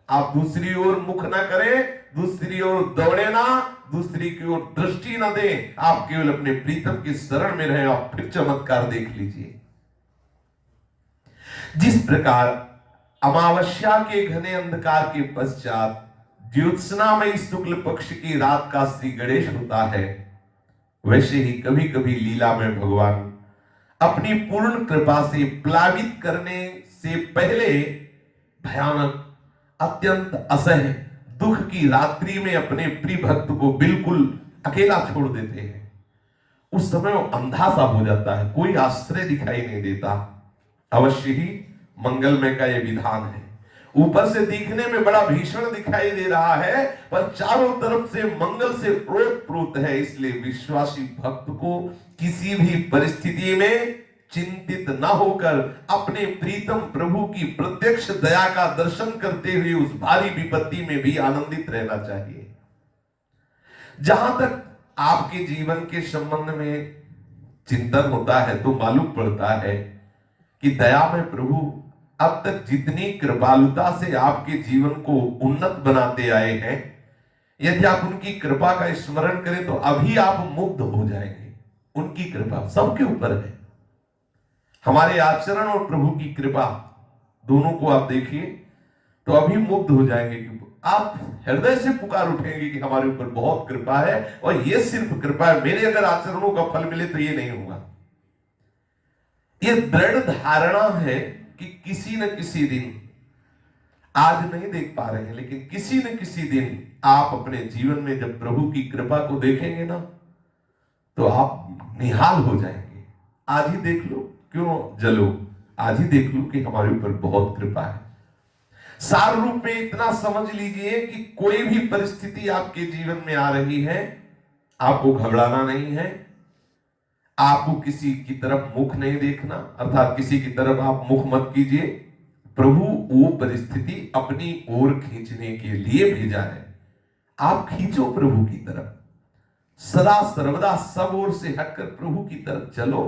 आप दूसरी ओर मुख ना करें, दूसरी ओर दौड़े ना, दूसरी की ओर दृष्टि ना दें, आप केवल अपने प्रीतम की शरण में रहें, आप फिर चमत्कार देख लीजिए। जिस प्रकार अमावस्या के घने अंधकार के पश्चात ज्योत्सना में शुक्ल पक्ष की रात का श्री गणेश होता है, वैसे ही कभी कभी लीला में भगवान अपनी पूर्ण कृपा से प्लावित करने से पहले भयानक, अत्यंत असह्य दुख की रात्रि में अपने प्रिय भक्त को बिल्कुल अकेला छोड़ देते हैं। उस समय वो अंधा सा हो जाता है, कोई आश्रय दिखाई नहीं देता। अवश्य ही मंगलमय का यह विधान है। ऊपर से दिखने में बड़ा भीषण दिखाई दे रहा है, पर चारों तरफ से मंगल से ओतप्रोत है। इसलिए विश्वासी भक्त को किसी भी परिस्थिति में चिंतित न होकर अपने प्रीतम प्रभु की प्रत्यक्ष दया का दर्शन करते हुए उस भारी विपत्ति में भी आनंदित रहना चाहिए। जहां तक आपके जीवन के संबंध में चिंतन होता है तो मालूम पड़ता है कि दया में प्रभु अब तक जितनी कृपालुता से आपके जीवन को उन्नत बनाते आए हैं, यदि आप उनकी कृपा का स्मरण करें तो अभी आप मुग्ध हो जाएंगे। उनकी कृपा सबके ऊपर है। हमारे आचरण और प्रभु की कृपा दोनों को आप देखिए तो अभी मुग्ध हो जाएंगे कि आप हृदय से पुकार उठेंगे कि हमारे ऊपर बहुत कृपा है, और ये सिर्फ कृपा है, मेरे अगर आचरणों का फल मिले तो ये नहीं होगा। ये दृढ़ धारणा है कि किसी न किसी दिन, आज नहीं देख पा रहे हैं लेकिन किसी न किसी दिन आप अपने जीवन में जब प्रभु की कृपा को देखेंगे ना तो आप निहाल हो जाएंगे। आज ही देख लो, क्यों जलो, आज ही देख लो कि हमारे ऊपर बहुत कृपा है। सार रूप में इतना समझ लीजिए कि कोई भी परिस्थिति आपके जीवन में आ रही है, आपको घबराना नहीं है, आपको किसी की तरफ मुख नहीं देखना, अर्थात किसी की तरफ आप मुख मत कीजिए। प्रभु वो परिस्थिति अपनी ओर खींचने के लिए भेजा है। आप खींचो प्रभु की तरफ, सदा सर्वदा सब ओर से हटकर प्रभु की तरफ चलो।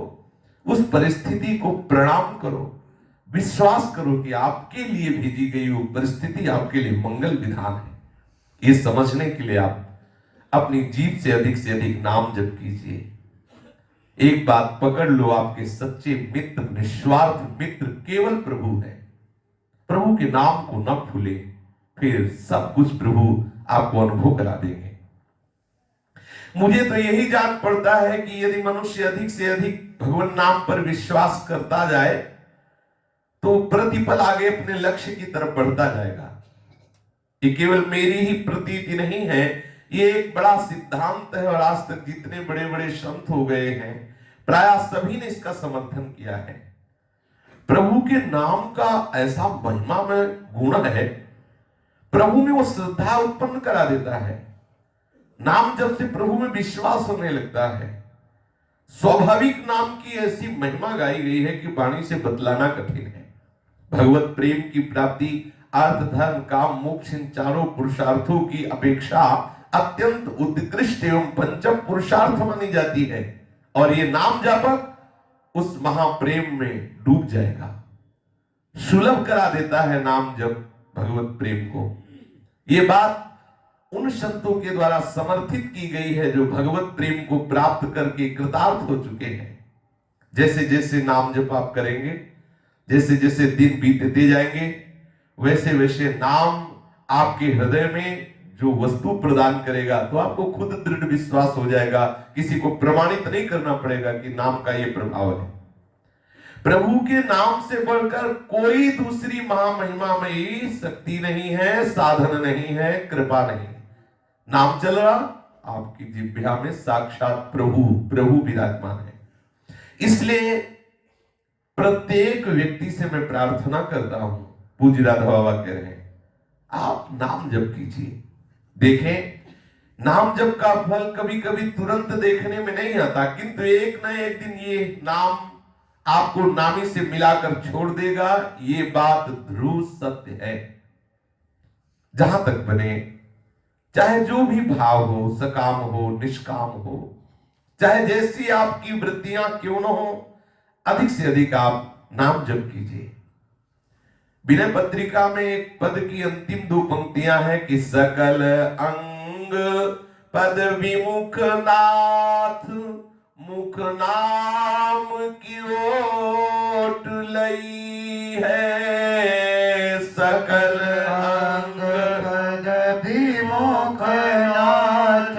उस परिस्थिति को प्रणाम करो, विश्वास करो कि आपके लिए भेजी गई वो परिस्थिति आपके लिए मंगल विधान है। ये समझने के लिए आप अपनी जीभ से अधिक नाम जप कीजिए। एक बात पकड़ लो, आपके सच्चे मित्र, निस्वार्थ मित्र केवल प्रभु है। प्रभु के नाम को न भूले, फिर सब कुछ प्रभु आपको अनुभव करा देंगे। मुझे तो यही जान पड़ता है कि यदि मनुष्य अधिक से अधिक भगवान नाम पर विश्वास करता जाए तो प्रतिपल आगे अपने लक्ष्य की तरफ बढ़ता जाएगा। ये केवल मेरी ही प्रतीति नहीं है, ये एक बड़ा सिद्धांत है, और आज तक जितने बड़े बड़े संत हो गए हैं प्राय सभी ने इसका समर्थन किया है। प्रभु के नाम का ऐसा महिमा में गुण है, प्रभु में वो श्रद्धा उत्पन्न करा देता है। नाम जब से प्रभु में विश्वास होने लगता है, स्वाभाविक नाम की ऐसी महिमा गाई गई है कि वाणी से बतलाना कठिन है। भगवत प्रेम की प्राप्ति अर्थ, धर्म, काम, मोक्ष इन चारों पुरुषार्थों की अपेक्षा अत्यंत उत्कृष्ट एवं पंचम पुरुषार्थ मानी जाती है, और ये नाम जापक उस महाप्रेम में डूब जाएगा। सुलभ करा देता है नाम जप भगवत प्रेम को। ये बात उन संतों के द्वारा समर्थित की गई है जो भगवत प्रेम को प्राप्त करके कृतार्थ हो चुके हैं। जैसे जैसे नाम जप आप करेंगे, जैसे जैसे दिन बीतते जाएंगे, वैसे वैसे नाम आपके हृदय में जो वस्तु प्रदान करेगा तो आपको खुद दृढ़ विश्वास हो जाएगा। किसी को प्रमाणित नहीं करना पड़ेगा कि नाम का ये प्रभाव है। प्रभु के नाम से बढ़कर कोई दूसरी महामहिमामयी शक्ति नहीं है, साधन नहीं है, कृपा नहीं। नाम चल रहा, आपकी जिह्वा में साक्षात प्रभु विराजमान है। इसलिए प्रत्येक व्यक्ति से मैं प्रार्थना करता हूं, पूज्य राधा बाबा कह रहे हैं, आप नाम जप कीजिए। देखें, नाम जप का फल कभी कभी तुरंत देखने में नहीं आता, किंतु एक न एक दिन ये नाम आपको नामी से मिलाकर छोड़ देगा। ये बात ध्रुव सत्य है। जहां तक बने, चाहे जो भी भाव हो, सकाम हो, निष्काम हो, चाहे जैसी आपकी वृत्तियां क्यों न हो, अधिक से अधिक आप नाम जप कीजिए। विनय पत्रिका में एक पद की अंतिम दो पंक्तियां हैं कि सकल अंग पद विमुख नाथ, मुख नाम की ओट लई है। सकल अंग पद विमुख नाथ,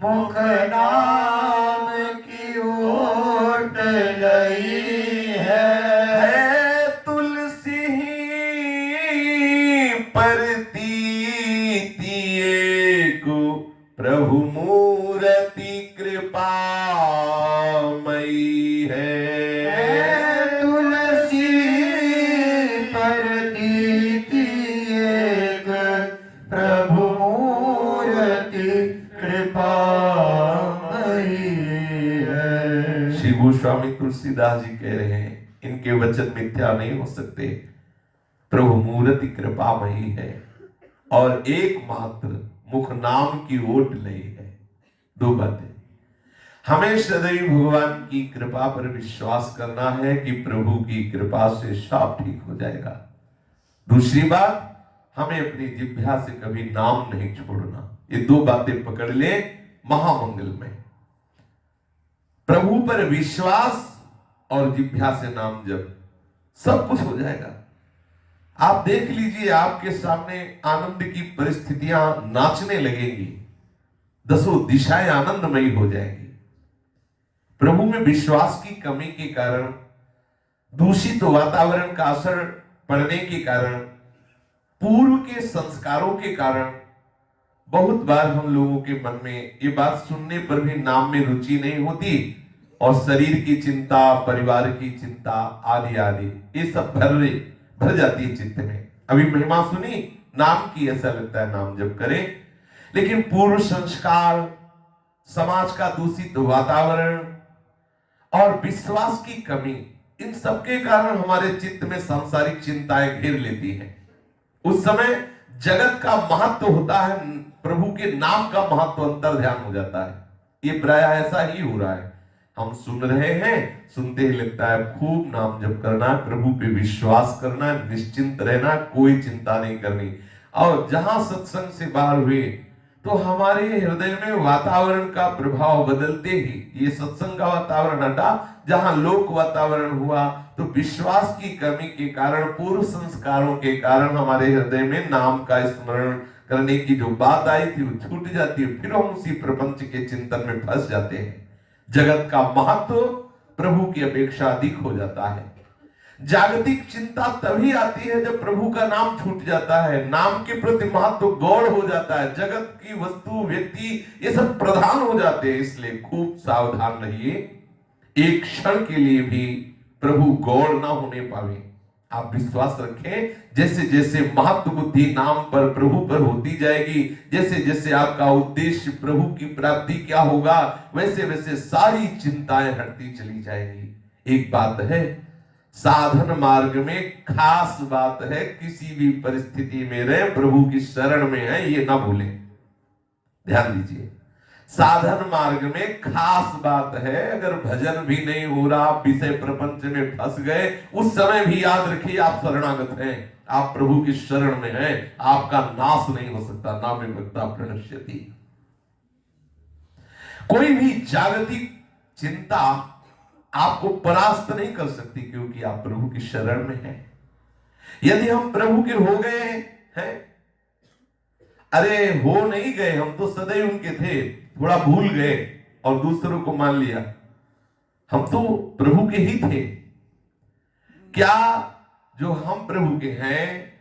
मुख नाम की ओट लई है। तुलसी परतीति को प्रभु मूर्ति कृपा मई है। तुलसी परतीति एक प्रभु मूर्ति कृपा मई है। श्री गोस्वामी तुलसीदास जी कह रहे हैं, इनके वचन मिथ्या नहीं हो सकते। प्रभु मूर्ति कृपामयी है और एकमात्र मुख नाम की ओट लई है। दो बातें, हमें सदैव भगवान की कृपा पर विश्वास करना है कि प्रभु की कृपा से सब ठीक हो जाएगा। दूसरी बात, हमें अपनी जिह्वा से कभी नाम नहीं छोड़ना। ये दो बातें पकड़ ले, महामंगल में प्रभु पर विश्वास और जिह्वा से नाम जप, सब कुछ हो जाएगा। आप देख लीजिए, आपके सामने आनंद की परिस्थितियां नाचने लगेंगी, दसों दिशाएं आनंदमयी हो जाएंगी। प्रभु में विश्वास की कमी के कारण, दूषित वातावरण का असर पड़ने के कारण, पूर्व के संस्कारों के कारण बहुत बार हम लोगों के मन में ये बात सुनने पर भी नाम में रुचि नहीं होती, और शरीर की चिंता, परिवार की चिंता आदि आदि ये सब भर जाती है चित्त में। अभी महिमा सुनी नाम की, ऐसा लगता है नाम जब करें, लेकिन पूर्व संस्कार, समाज का दूषित वातावरण और विश्वास की कमी, इन सबके कारण हमारे चित्त में सांसारिक चिंताएं घेर लेती हैं। उस समय जगत का महत्व होता है, प्रभु के नाम का महत्व अंतर ध्यान हो जाता है। ये प्राय ऐसा ही हो रहा है, हम सुन रहे हैं, सुनते ही लगता है खूब नाम जप करना, प्रभु पे विश्वास करना, निश्चिंत रहना, कोई चिंता नहीं करनी। और जहां सत्संग से बाहर हुए तो हमारे हृदय में वातावरण का प्रभाव बदलते ही ये सत्संग का वातावरण हटा, जहां लोक वातावरण हुआ, तो विश्वास की कमी के कारण, पूर्व संस्कारों के कारण हमारे हृदय में नाम का स्मरण करने की जो बात आई थी वो छूट जाती है। फिर हम उसी प्रपंच के चिंतन में फंस जाते हैं। जगत का महत्व प्रभु की अपेक्षा अधिक हो जाता है। जागतिक चिंता तभी आती है जब प्रभु का नाम छूट जाता है, नाम के प्रति महत्व गौण हो जाता है, जगत की वस्तु, व्यक्ति ये सब प्रधान हो जाते हैं। इसलिए खूब सावधान रहिए, एक क्षण के लिए भी प्रभु गौण ना होने पावे। आप विश्वास रखें, जैसे जैसे महत्व बुद्धि नाम पर, प्रभु पर होती जाएगी, जैसे जैसे आपका उद्देश्य प्रभु की प्राप्ति क्या होगा, वैसे वैसे सारी चिंताएं हटती चली जाएंगी। एक बात है, साधन मार्ग में खास बात है, किसी भी परिस्थिति में रहे प्रभु की शरण में है, ये ना भूलें। ध्यान दीजिए, साधन मार्ग में खास बात है, अगर भजन भी नहीं हो रहा, विषय प्रपंच में फंस गए, उस समय भी याद रखिए आप शरणागत हैं, आप प्रभु की शरण में हैं, आपका नाश नहीं हो सकता। नामे भक्ता प्रणश्यति। कोई भी जागतिक चिंता आपको परास्त नहीं कर सकती, क्योंकि आप प्रभु की शरण में हैं। यदि हम प्रभु के हो गए हैं, अरे हो नहीं गए, हम तो सदैव उनके थे, थोड़ा भूल गए और दूसरों को मान लिया, हम तो प्रभु के ही थे। क्या जो हम प्रभु के हैं,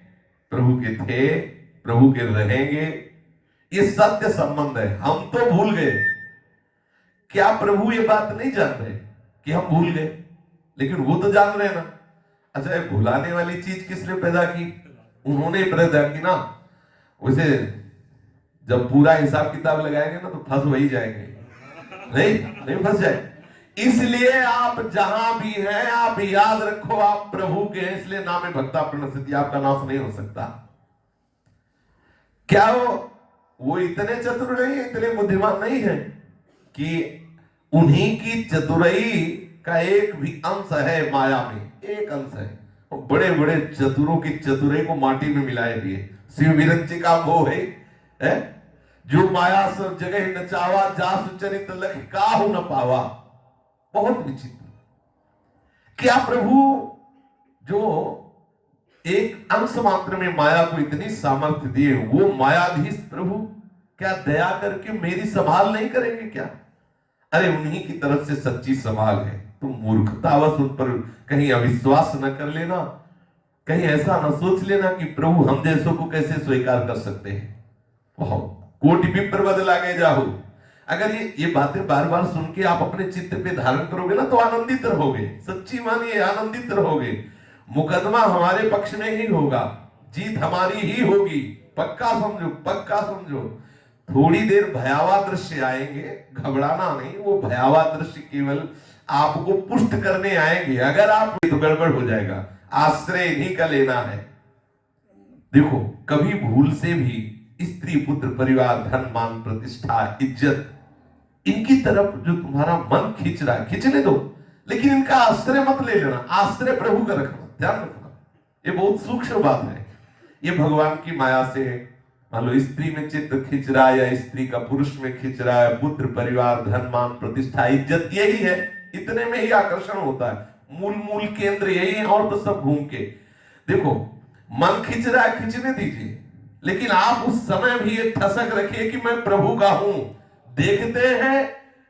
प्रभु के थे, प्रभु के रहेंगे, ये सत्य संबंध है। हम तो भूल गए, क्या प्रभु ये बात नहीं जान रहे कि हम भूल गए? लेकिन वो तो जान रहे ना। अच्छा, भुलाने वाली चीज किसने पैदा की? उन्होंने पैदा की ना। वैसे जब पूरा हिसाब किताब लगाएंगे ना तो फंस वही जाएंगे, नहीं फंस जाए। इसलिए आप जहां भी हैं, आप याद रखो आप प्रभु के हैं, इसलिए नाम है भक्ता प्रणश्यति, आपका नाश नहीं हो सकता। क्या वो इतने चतुर नहीं है, इतने बुद्धिमान नहीं है कि उन्हीं की चतुराई का एक भी अंश है माया में, एक अंश है। बड़े बड़े चतुरों की चतुराई को माटी में मिलाए दिए। शिव विरंची का वो है जो माया सब जगह नचावा, जासु चरित लख काहू न पावा। बहुत विचित्र। क्या प्रभु जो एक अंश मात्र में माया को इतनी सामर्थ्य दिए, वो मायाधीश प्रभु क्या दया करके मेरी संभाल नहीं करेंगे क्या? अरे उन्हीं की तरफ से सच्ची संभाल है। तुम मूर्खतावश उन पर कहीं अविश्वास न कर लेना, कहीं ऐसा न सोच लेना कि प्रभु हम जैसों को कैसे स्वीकार कर सकते हैं। कोटि विप्र बदला गए जाहु। अगर ये बातें बार बार सुन के आप अपने चित्त पे धारण करोगे ना तो आनंदित रहोगे, सच्ची मानिए आनंदित रहोगे। मुकदमा हमारे पक्ष में ही होगा, जीत हमारी ही होगी, पक्का समझो, पक्का समझो। थोड़ी देर भयावह दृश्य आएंगे, घबराना नहीं, वो भयावह दृश्य केवल आपको पुष्ट करने आएंगे। अगर आप तो गड़बड़ हो जाएगा, आश्रय इन्हीं का लेना है। देखो, कभी भूल से भी स्त्री, पुत्र, परिवार, धन, मान, प्रतिष्ठा, इज्जत, इनकी तरफ जो तुम्हारा मन खींच रहा है खींचने दो, लेकिन इनका आश्रय मत ले लेना, आश्रय प्रभु का रखना, ध्यान रखना। ये बहुत सूक्ष्म बात है। ये भगवान की माया से मान लो स्त्री में चित्त खींच रहा है, या स्त्री का पुरुष में खींच रहा है, पुत्र परिवार धन मान प्रतिष्ठा इज्जत यही है, इतने में ही आकर्षण होता है। मूल मूल केंद्र यही है, और तो सब घूम के देखो। मन खींच रहा है, खींचने दीजिए, लेकिन आप उस समय भी ये ठसक रखिए कि मैं प्रभु का हूं। देखते हैं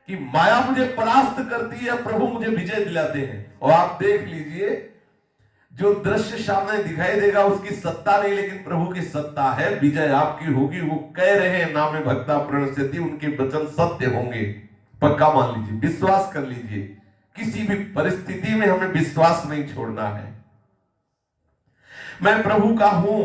कि माया मुझे परास्त करती है, प्रभु मुझे विजय दिलाते हैं। और आप देख लीजिए, जो दृश्य सामने दिखाई देगा उसकी सत्ता नहीं, लेकिन प्रभु की सत्ता है, विजय आपकी होगी। वो कह रहे हैं नामे भक्ता प्रणश्यति, उनके वचन सत्य होंगे। पक्का मान लीजिए, विश्वास कर लीजिए, किसी भी परिस्थिति में हमें विश्वास नहीं छोड़ना है। मैं प्रभु का हूं।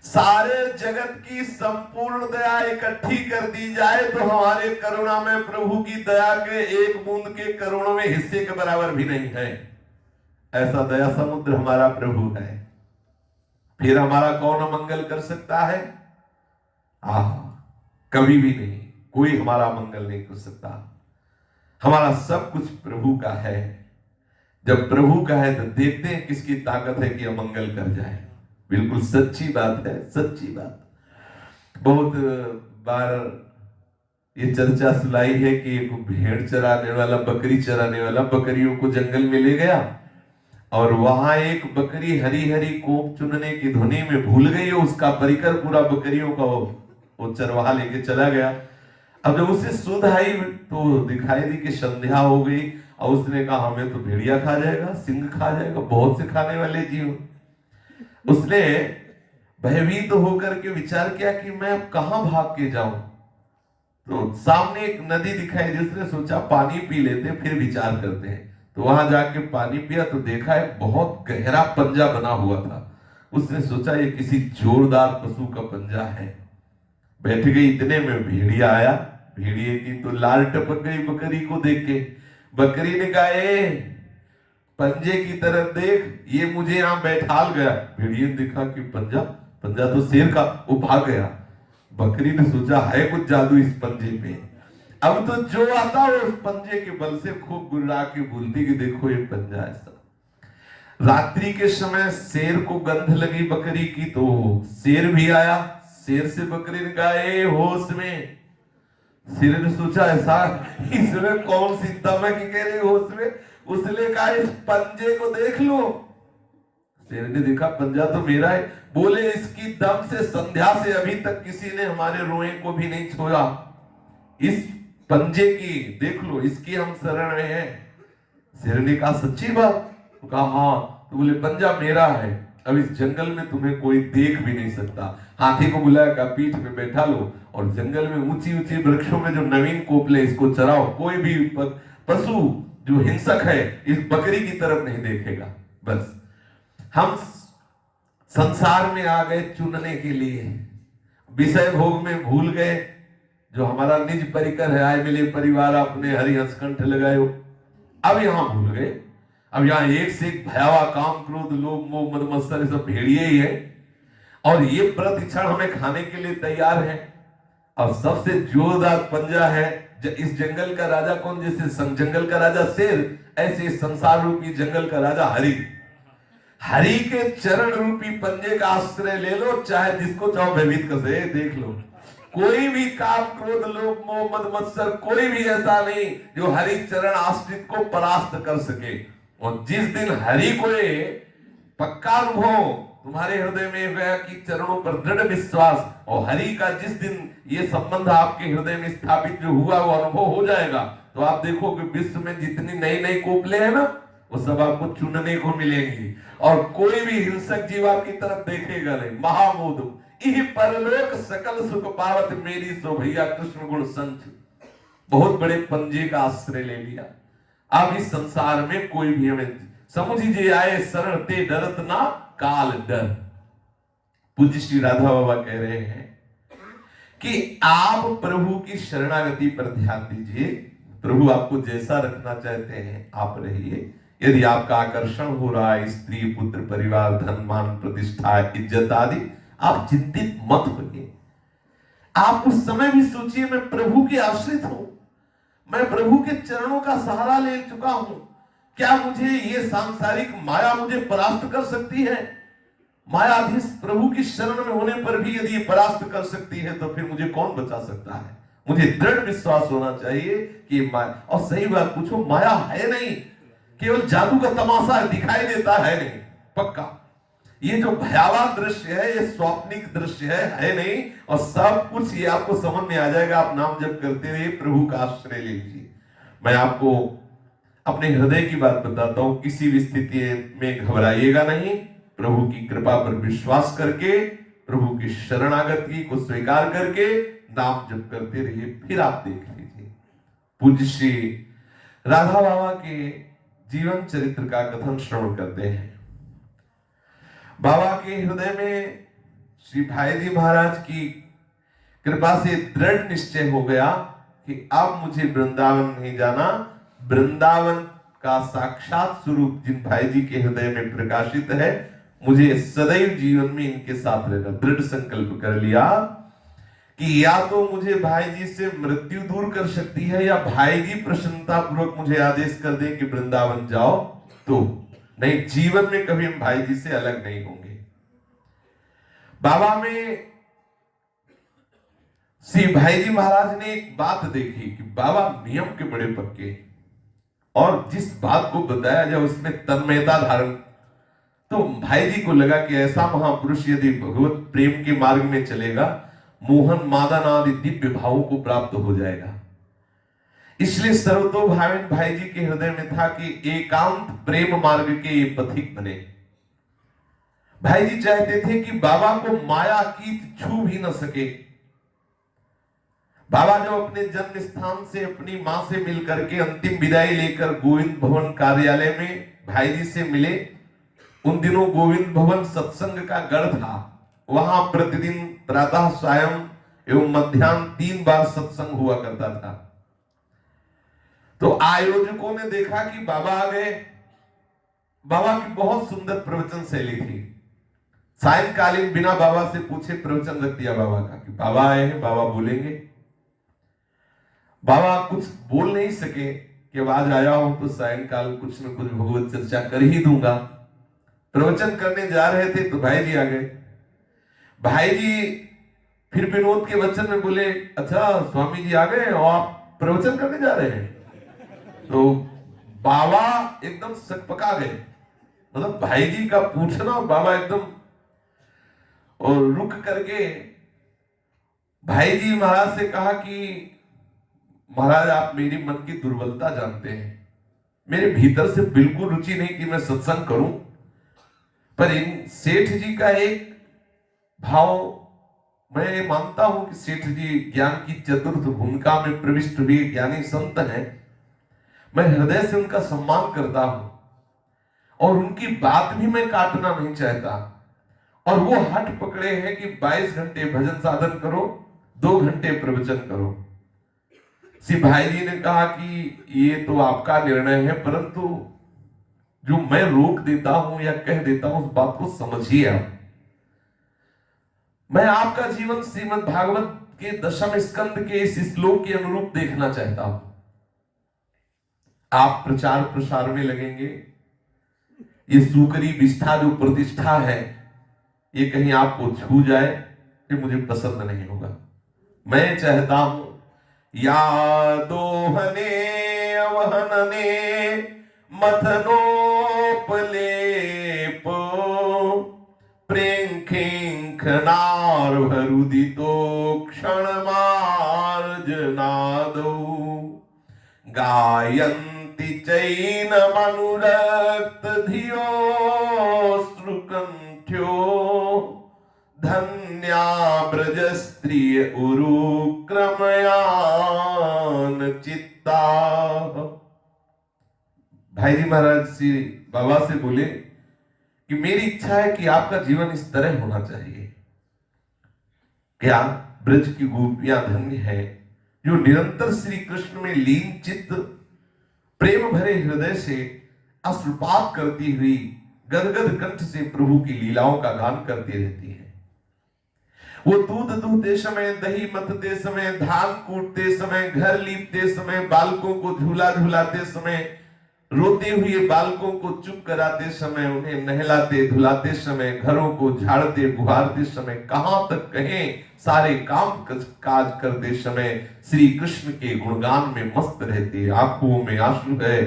सारे जगत की संपूर्ण दया इकट्ठी कर दी जाए तो हमारे करुणा में प्रभु की दया के एक बूंद के करोड़ों में हिस्से के बराबर भी नहीं है। ऐसा दया समुद्र हमारा प्रभु है। फिर हमारा कौन अमंगल कर सकता है? कभी भी नहीं, कोई हमारा मंगल नहीं कर सकता। हमारा सब कुछ प्रभु का है। जब प्रभु का है तो देखते हैं किसकी ताकत है कि अमंगल कर जाए। बिल्कुल सच्ची बात है, सच्ची बात। बहुत बार ये चर्चा सुनाई है कि एक भेड़ चराने वाला, बकरी चराने वाला बकरियों को जंगल में ले गया, और वहां एक बकरी हरी हरी कोप चुनने की धुनी में भूल गई। उसका परिकर पूरा बकरियों का वो चरवाहा लेके चला गया। अब जब उसे सुध आई तो दिखाई दी कि संध्या हो गई, और उसने कहा हमें तो भेड़िया खा जाएगा, सिंह खा जाएगा, बहुत से खाने वाले जीव। उसने भयभीत होकर के विचार किया कि मैं अब कहां भाग के जाऊं। तो सामने एक नदी दिखाई दी, उसने सोचा पानी पी लेते फिर विचार करते हैं। तो वहां जाके पानी पिया तो देखा एक बहुत गहरा पंजा बना हुआ था। उसने सोचा ये किसी जोरदार पशु का पंजा है। बैठ गई, इतने में भेड़िया आया। भेड़िए की तो लाल टपक गई बकरी को देख के। बकरी ने कहा पंजे की तरफ देख, ये मुझे यहां बैठाल गया। भेड़िए ने देखा कि पंजा तो शेर का, वो भाग गया। बकरी ने सोचा है कुछ जादू इस पंजे में। अब तो जो आता है उस पंजे के बल से खूब गुर्रा के बोलती कि देखो ये पंजा ऐसा। रात्रि के समय शेर को गंध लगी बकरी की, तो शेर भी आया। शेर से बकरी ने कहा होश में। शेर ने सोचा ऐसा इसमें कौन सी दम है कि कह रही होश में। उसने कहा इस पंजे को देख लो। शेर ने देखा पंजा तो मेरा है। बोले इसकी दम से संध्या से अभी तक किसी ने हमारे रोए को भी नहीं छोड़ा। इस पंजे की देख लो, इसकी हम शरण में हैं। शेर ने कहा सच्ची बात? तो कहा हाँ। तो बोले पंजा मेरा है, अब इस जंगल में तुम्हें कोई देख भी नहीं सकता। हाथी को बुलाया, कहा पीठ पे बैठा लो, और जंगल में ऊंची ऊंची वृक्षों में जो नवीन कोपले इसको चराओ। कोई भी पशु जो हिंसक है इस बकरी की तरफ नहीं देखेगा। बस हम संसार में आ गए चुनने के लिए, विषय भोग में भूल गए। जो हमारा निज परिकर है, आए मिले परिवार अपने हरि हंसकंठ लगायो, अब यहां भूल गए। अब यहां एक से एक भयावह काम क्रोध लोभ मोह मद मत्सर सब भेड़िए ही है, और ये प्रतिक्षण हमें खाने के लिए तैयार है। और सबसे जोरदार पंजा है। इस जंगल का राजा कौन? जैसे जंगल का राजा शेर, ऐसे संसार रूपी जंगल का राजा हरि। हरि के चरण रूपी पंजे का आश्रय ले लो, चाहे जिसको चाहो भयभीत कर दे। देख लो, कोई भी काम क्रोध लोभ मोह मद मत्सर कोई भी ऐसा नहीं जो हरि चरण आश्रित को परास्त कर सके। और जिस दिन हरि को पक्का अनुभव तुम्हारे हृदय में गया कि चरणों पर दृढ़ विश्वास, और हरि का जिस दिन ये संबंध आपके हृदय में स्थापित जो हुआ वो अनुभव हो जाएगा, तो आप देखो कि विश्व में जितनी नई नई कोपले हैं ना, वो सब आपको चुनने को मिलेंगी। और कोई भी हिंसक जीव आपकी तरफ देखेगा नहीं। महामोद इह परलोक सकल सुख पावत मेरी सो भैया कृष्ण गुण संच। बहुत बड़े पंजे का आश्रय ले लिया। अब इस संसार में कोई भी हमें समझिए आए शरण ते डरत ना काल डर। पूज्य श्री राधा बाबा कह रहे हैं कि आप प्रभु की शरणागति पर ध्यान दीजिए। प्रभु आपको जैसा रखना चाहते हैं आप रहिए। यदि आपका आकर्षण हो रहा है स्त्री पुत्र परिवार धन मान प्रतिष्ठा इज्जत आदि, आप चिंतित मत होइए। आप उस समय भी सोचिए, मैं प्रभु के आश्रित हूं, मैं प्रभु के चरणों का सहारा ले चुका हूं। क्या मुझे ये सांसारिक माया मुझे परास्त कर सकती है? मायाधीश प्रभु की शरण में होने पर भी यदि ये परास्त कर सकती है तो फिर मुझे कौन बचा सकता है? मुझे दृढ़ विश्वास होना चाहिए कि माया, और सही बात पूछो, माया है नहीं, केवल जादू का तमाशा दिखाई देता है नहीं, पक्का। ये जो भयावह दृश्य है, ये स्वप्निक दृश्य है नहीं। और सब कुछ ये आपको समझ में आ जाएगा, आप नाम जप करते रहिए, प्रभु का आश्रय लीजिए। मैं आपको अपने हृदय की बात बताता हूं, किसी भी स्थिति में घबराइएगा नहीं। प्रभु की कृपा पर विश्वास करके, प्रभु की शरणागति को स्वीकार करके नाम जप करते रहिए, फिर आप देख लीजिए। पूज्य श्री राधा बाबा के जीवन चरित्र का कथन श्रवण करते हैं। बाबा के हृदय में श्री भाई जी महाराज की कृपा से दृढ़ निश्चय हो गया कि अब मुझे वृंदावन नहीं जाना। वृंदावन का साक्षात स्वरूप जिन भाई जी के हृदय में प्रकाशित है, मुझे सदैव जीवन में इनके साथ रहना। दृढ़ संकल्प कर लिया कि या तो मुझे भाई जी से मृत्यु दूर कर सकती है, या भाई जी प्रसन्नता पूर्वक मुझे आदेश कर दे कि वृंदावन जाओ, तो नहीं, जीवन में कभी हम भाई जी से अलग नहीं होंगे। बाबा में श्री भाई जी महाराज ने एक बात देखी कि बाबा नियम के बड़े पक्के, और जिस बात को बताया जाए उसमें तन्मयता धारण। तो भाई जी को लगा कि ऐसा महापुरुष यदि भगवत प्रेम के मार्ग में चलेगा, मोहन मादन आदि दिव्य भावों को प्राप्त हो जाएगा। इसलिए सर्वतोभाविन भाई जी के हृदय में था कि एकांत प्रेम मार्ग के ये पथिक बने। भाई जी चाहते थे कि बाबा को माया की छू भी न सके। बाबा जब अपने जन्म स्थान से अपनी मां से मिलकर के अंतिम विदाई लेकर गोविंद भवन कार्यालय में भाई जी से मिले, उन दिनों गोविंद भवन सत्संग का गढ़ था। वहां प्रतिदिन प्रातः, सायं एवं मध्याह्न 3 बार सत्संग हुआ करता था। तो आयोजकों ने देखा कि बाबा आ गए। बाबा की बहुत सुंदर प्रवचन शैली थी। सायंकालीन बिना बाबा से पूछे प्रवचन रख दिया बाबा का कि बाबा आए हैं, बाबा बोलेंगे। बाबा कुछ बोल नहीं सके कि आज आया हूं तो सायंकाल कुछ न कुछ भगवत चर्चा कर ही दूंगा। प्रवचन करने जा रहे थे तो भाई जी आ गए। भाई जी फिर विनोद के वचन में बोले, अच्छा स्वामी जी आ गए और आप प्रवचन करने जा रहे हैं? तो बाबा एकदम सकपका गए। मतलब भाई जी का पूछना, बाबा एकदम और रुक करके भाई जी महाराज से कहा कि महाराज आप मेरी मन की दुर्बलता जानते हैं, मेरे भीतर से बिल्कुल रुचि नहीं कि मैं सत्संग करूं, पर इन सेठ जी का एक भाव, मैं मानता हूं कि सेठ जी ज्ञान की चतुर्थ भूमिका में प्रविष्ट हुए ज्ञानी संत हैं। मैं हृदय से उनका सम्मान करता हूं और उनकी बात भी मैं काटना नहीं चाहता। और वो हट पकड़े हैं कि 22 घंटे भजन साधन करो, 2 घंटे प्रवचन करो। श्री भाई जी ने कहा कि ये तो आपका निर्णय है, परंतु जो मैं रोक देता हूं या कह देता हूं उस बात को समझिए आप। मैं आपका जीवन श्रीमद् भागवत के 10वें स्कंद के इस श्लोक के अनुरूप देखना चाहता हूं। आप प्रचार प्रसार में लगेंगे, ये सुकरी विष्ठा जो प्रतिष्ठा है, ये कहीं आपको छू जाए, ये मुझे पसंद नहीं होगा। मैं चाहता हूं या दोहने अवहनने मथनोपलेप प्रेंखिंखनार भरुदितो क्षणमार्जनादो गायन्ति चैनमनुरक्त धियो श्रुकंठ्यो धन्या ब्रज स्त्रिय उरुक्रमयान चित्ता। भाई जी महाराज श्री बाबा से बोले कि मेरी इच्छा है कि आपका जीवन इस तरह होना चाहिए। क्या ब्रज की गोपियां धन्य है जो निरंतर श्री कृष्ण में लीन चित्त प्रेम भरे हृदय से अश्रुपात करती हुई गदगद कंठ से प्रभु की लीलाओं का गान करती रहती है। वो दूध दूहते समय, दही मथते समय, धान कूटते समय, घर लीपते समय, बालकों को झूला झूलाते समय, रोते हुए बालकों को चुप कराते समय, उन्हें नहलाते धुलाते समय, घरों को झाड़ते बुहारते समय, कहां तक कहें सारे काम काज करते समय श्री कृष्ण के गुणगान में मस्त रहते। आंखों में आंसू है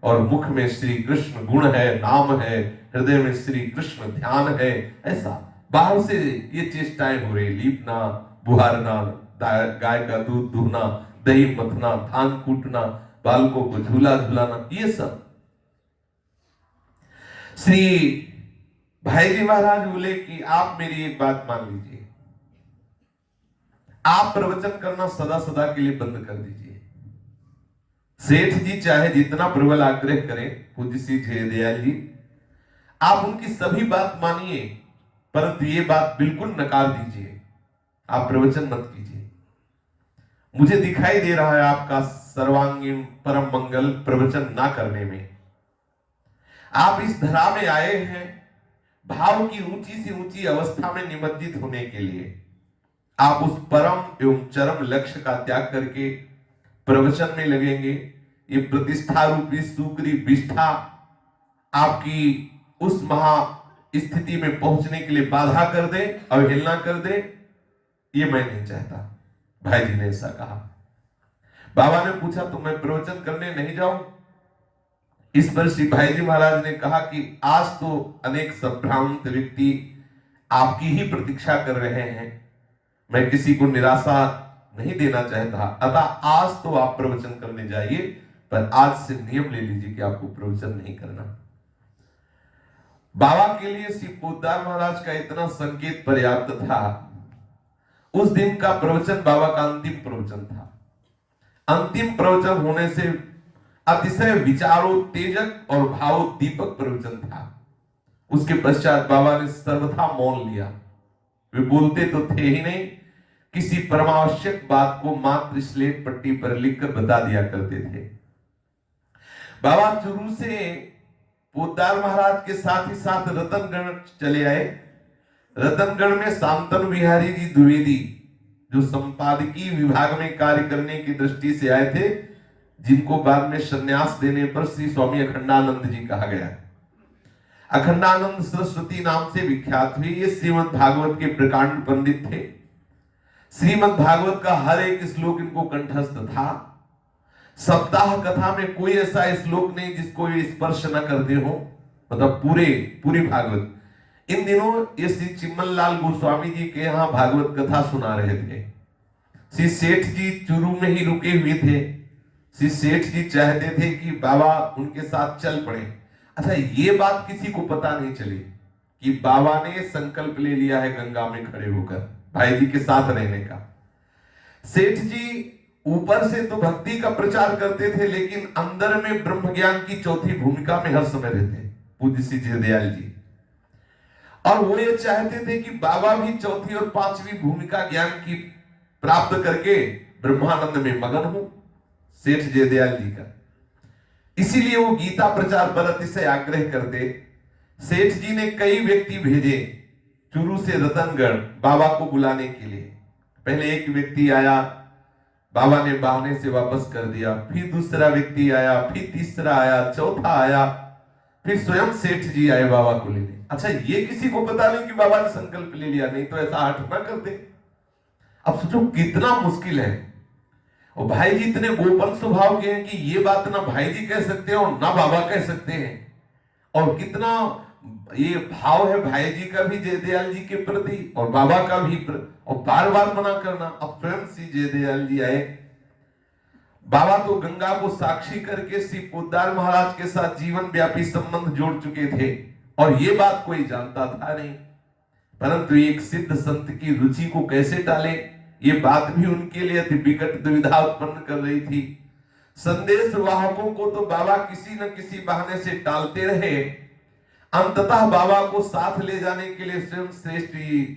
और मुख में श्री कृष्ण गुण है, नाम है, हृदय में श्री कृष्ण ध्यान है। ऐसा बाहर से ये चेष्टाएं हो रही, लीपना, बुहारना, गाय का दूध दूहना, दही मथना, धान कूटना, बालकों को झूला झुलाना, ये सब। श्री भाई जी महाराज बोले कि आप मेरी एक बात मान लीजिए, आप प्रवचन करना सदा सदा के लिए बंद कर दीजिए। सेठ जी चाहे जितना प्रबल आग्रह करें, पूज्य श्री जयदयाल जी, आप उनकी सभी बात मानिए, परंतु ये बात बिल्कुल नकार दीजिए, आप प्रवचन मत कीजिए। मुझे दिखाई दे रहा है आपका सर्वांगीण परम मंगल प्रवचन ना करने में। आप इस धरा में आए हैं भाव की ऊंची से ऊंची अवस्था में निमज्जित होने के लिए। आप उस परम एवं चरम लक्ष्य का त्याग करके प्रवचन में लगेंगे। ये प्रतिष्ठा रूपी सूकरी विष्ठा आपकी उस महा स्थिति में पहुंचने के लिए बाधा कर दे, अवहेलना कर दे, ये मैं नहीं चाहता। भाई जी ने ऐसा कहा। बाबा ने पूछा तो मैं प्रवचन करने नहीं जाऊं? इस पर श्री भाई जी महाराज ने कहा कि आज तो अनेक संभ्रांत व्यक्ति आपकी ही प्रतीक्षा कर रहे हैं, मैं किसी को निराशा नहीं देना चाहता, अतः आज तो आप प्रवचन करने जाइए, पर आज से नियम ले लीजिए कि आपको प्रवचन नहीं करना। बाबा के लिए श्री पोद्दार महाराज का इतना संकेत पर्याप्त था। उस दिन का प्रवचन बाबा का अंतिम प्रवचन था। अंतिम प्रवचन होने से अतिशय विचारोत्तेजक और भावोद्दीपक प्रवचन था। उसके पश्चात बाबा ने सर्वथा मौन लिया। वे बोलते तो थे ही नहीं, किसी परमावश्यक बात को मात्र स्लेट पट्टी पर लिखकर बता दिया करते थे। बाबा चुरू से पोद्दार महाराज के साथ ही साथ रतनगढ़ चले आए। रतनगढ़ में शांतनु बिहारी जी द्विवेदी, जो संपादकीय विभाग में कार्य करने की दृष्टि से आए थे, जिनको बाद में संन्यास देने पर श्री स्वामी अखंडानंद जी कहा गया। अखंडानंद सरस्वती नाम से विख्यात हुए। ये श्रीमद् भागवत के प्रकांड पंडित थे। श्रीमद् भागवत का हर एक श्लोक इनको कंठस्थ था। सप्ताह कथा में कोई ऐसा श्लोक नहीं जिसको ये स्पर्श न करते हो, मतलब पूरी भागवत। इन दिनों ये श्री चिम्मन लाल गोस्वामी जी के यहाँ भागवत कथा सुना रहे थे। श्री सेठ जी चुरू में ही रुके हुए थे। श्री सेठ जी चाहते थे कि बाबा उनके साथ चल पड़े। अच्छा, ये बात किसी को पता नहीं चली कि बाबा ने संकल्प ले लिया है गंगा में खड़े होकर भाई जी के साथ रहने का। सेठ जी ऊपर से तो भक्ति का प्रचार करते थे, लेकिन अंदर में ब्रह्म ज्ञान की चौथी भूमिका में हर समय रहते, पूज्य श्री जयदयाल जी। और वो ये चाहते थे कि बाबा भी चौथी और पांचवी भूमिका ज्ञान की प्राप्त करके ब्रह्मानंद में मगन हो, सेठ जयदयाल जी का। इसीलिए वो गीता प्रचार पर अतिशय आग्रह करते। सेठ जी ने कई व्यक्ति भेजे चुरू से रतनगढ़ बाबा को बुलाने के लिए। पहले एक व्यक्ति आया, बाबा ने बहाने से वापस कर दिया। फिर दूसरा व्यक्ति आया, फिर तीसरा आया, चौथा आया, फिर स्वयं सेठ जी आए बाबा को लेने। अच्छा, ये किसी को पता नहीं कि बाबा ने संकल्प ले लिया, नहीं तो ऐसा हठ ना करते। अब सोचो कितना मुश्किल है। और भाई जी इतने गोपन स्वभाव के हैं कि ये बात ना भाई जी कह सकते हैं और ना बाबा कह सकते हैं। और कितना ये भाव है भाई जी का भी जयदयाल जी के प्रति और बाबा का भी, और बार बार मना करना। अब स्वयं श्री जयदयाल जी आए। बाबा तो गंगा को साक्षी करके श्री पोद्दार महाराज के साथ जीवन व्यापी संबंध जोड़ चुके थे, और ये बात कोई जानता था नहीं। परंतु एक सिद्ध संत की रुचि को कैसे टाले, ये बात भी उनके लिए अति विकट दुविधा उत्पन्न कर रही थी। संदेश वाहकों को तो बाबा किसी न किसी बहाने से टालते रहे। अंततः बाबा को साथ ले जाने के लिए स्वयं श्रेष्ठ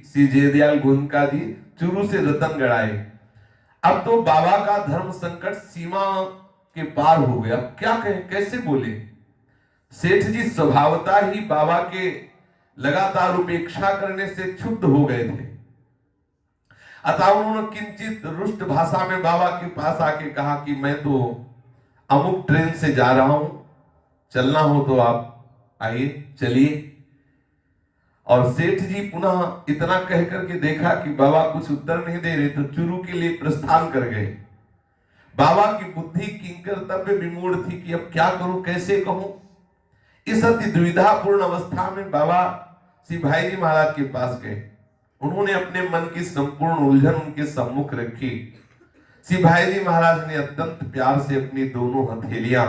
श्री जयदयाल गोयनका जी चुरू से रतनगढ़ आए। अब तो बाबा का धर्म संकट सीमा के पार हो गया। क्या कहें, कैसे बोले। सेठ जी स्वभावतः ही बाबा के लगातार उपेक्षा करने से क्षुब्ध हो गए थे। अतः उन्होंने किंचित रुष्ट भाषा में बाबा के पास आके कहा कि मैं तो अमुक ट्रेन से जा रहा हूं, चलना हो तो आप आइए, चलिए। और सेठ जी पुनः इतना कह करके देखा कि बाबा कुछ उत्तर नहीं दे रहे, तो चुरू के लिए प्रस्थान कर गए। बाबा की बुद्धि किंकर्तव्य विमूढ़ थी कि अब क्या करूं, कैसे कहूं। इस अति दुविधापूर्ण अवस्था में बाबा श्री भाई जी महाराज के पास गए। उन्होंने अपने मन की संपूर्ण उलझन उनके सम्मुख रखी। श्री भाई जी महाराज ने अत्यंत प्यार से अपनी दोनों हथेलियां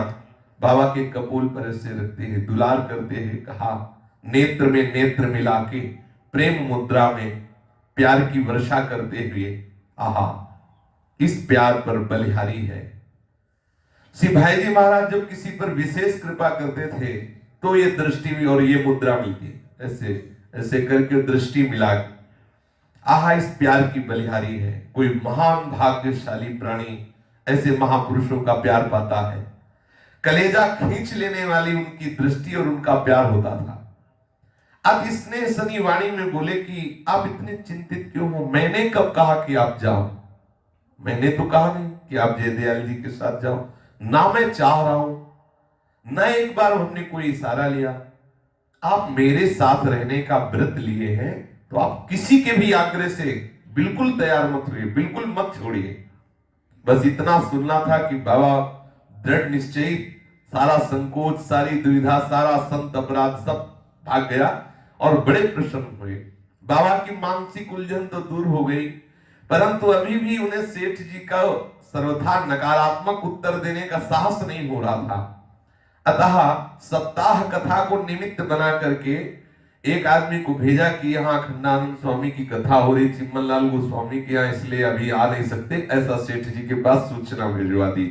बाबा के कपोल पर ऐसे रखते हुए दुलार करते हुए कहा, नेत्र में नेत्र मिला के प्रेम मुद्रा में प्यार की वर्षा करते हुए, आहा इस प्यार पर बलिहारी है। श्री भाई जी महाराज जब किसी पर विशेष कृपा करते थे तो ये दृष्टि और ये मुद्रा मिलती, ऐसे ऐसे करके दृष्टि मिला, आहा इस प्यार की बलिहारी है। कोई महान भाग्यशाली प्राणी ऐसे महापुरुषों का प्यार पाता है। कलेजा खींच लेने वाली उनकी दृष्टि और उनका प्यार होता था। अब इसने सनी वाणी में बोले कि आप इतने चिंतित क्यों हो, मैंने कब कहा कि आप जाओ, मैंने तो कहा नहीं कि आप जयदयाल जी के साथ जाओ, ना मैं चाह रहा हूं, ना एक बार हमने कोई इशारा लिया। आप मेरे साथ रहने का व्रत लिए हैं तो आप किसी के भी आग्रह से बिल्कुल तैयार मत हुए, बिल्कुल मत छोड़िए। बस इतना सुनना था कि बाबा दृढ़ निश्चयी, सारा संकोच, सारी दुविधा, सारा संत अपराध सब भाग गया और बड़े प्रसन्न हुए। बाबा की मानसिक उलझन तो दूर हो गई, परंतु अभी भी उन्हें सेठ जी का सर्वथा नकारात्मक उत्तर देने का साहस नहीं हो रहा था। अतः सप्ताह कथा को निमित्त बना करके एक आदमी को भेजा कि यहाँ अखंडानंद स्वामी की कथा हो रही, चिम्मनलाल गोस्वामी के यहाँ, इसलिए अभी आ नहीं सकते, ऐसा सेठ जी के पास सूचना भिजवा दी।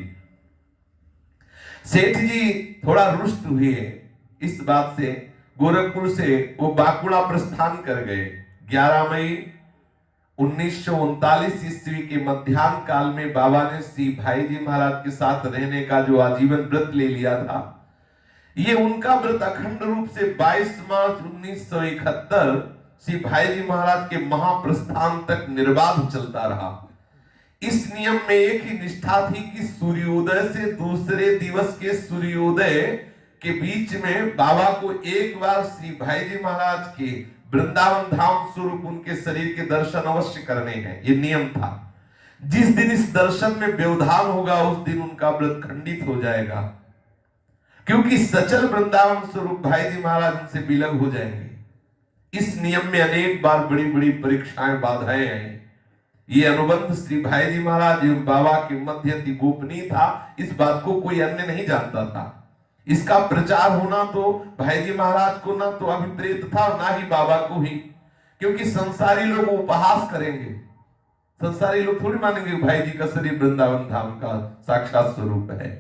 सेठ जी थोड़ा रुष्ट हुए इस बात से, गोरखपुर से वो बांकुड़ा प्रस्थान कर गए। 11 मई 1939 ईस्वी के मध्याह्न काल में बाबा ने श्री भाई जी महाराज के साथ रहने का जो आजीवन व्रत ले लिया था, ये उनका व्रत अखंड रूप से 22 मार्च 1971 श्री भाई जी महाराज के महाप्रस्थान तक निर्बाध चलता रहा। इस नियम में एक ही निष्ठा थी कि सूर्योदय से दूसरे दिवस के सूर्योदय के बीच में बाबा को एक बार श्री भाई जी महाराज के वृंदावन धाम स्वरूप उनके शरीर के दर्शन अवश्य करने हैं, ये नियम था। जिस दिन इस दर्शन में व्यवधान होगा उस दिन उनका व्रत खंडित हो जाएगा, क्योंकि सचल वृंदावन स्वरूप भाई जी महाराज उनसे विलग हो जाएंगे। इस नियम में अनेक बार बड़ी बड़ी परीक्षाएं, बाधाएं आई। ये अनुबंध श्री भाई जी महाराज एवं बाबा के मध्य अति गोपनीय था, इस बात को कोई अन्य नहीं जानता था। इसका प्रचार होना तो भाई जी महाराज को ना तो अभिप्रेत था, ना ही बाबा को ही, क्योंकि संसारी लोग उपहास करेंगे, संसारी लोग थोड़ी मानेंगे भाई जी का शरीर वृंदावन धाम का साक्षात स्वरूप है।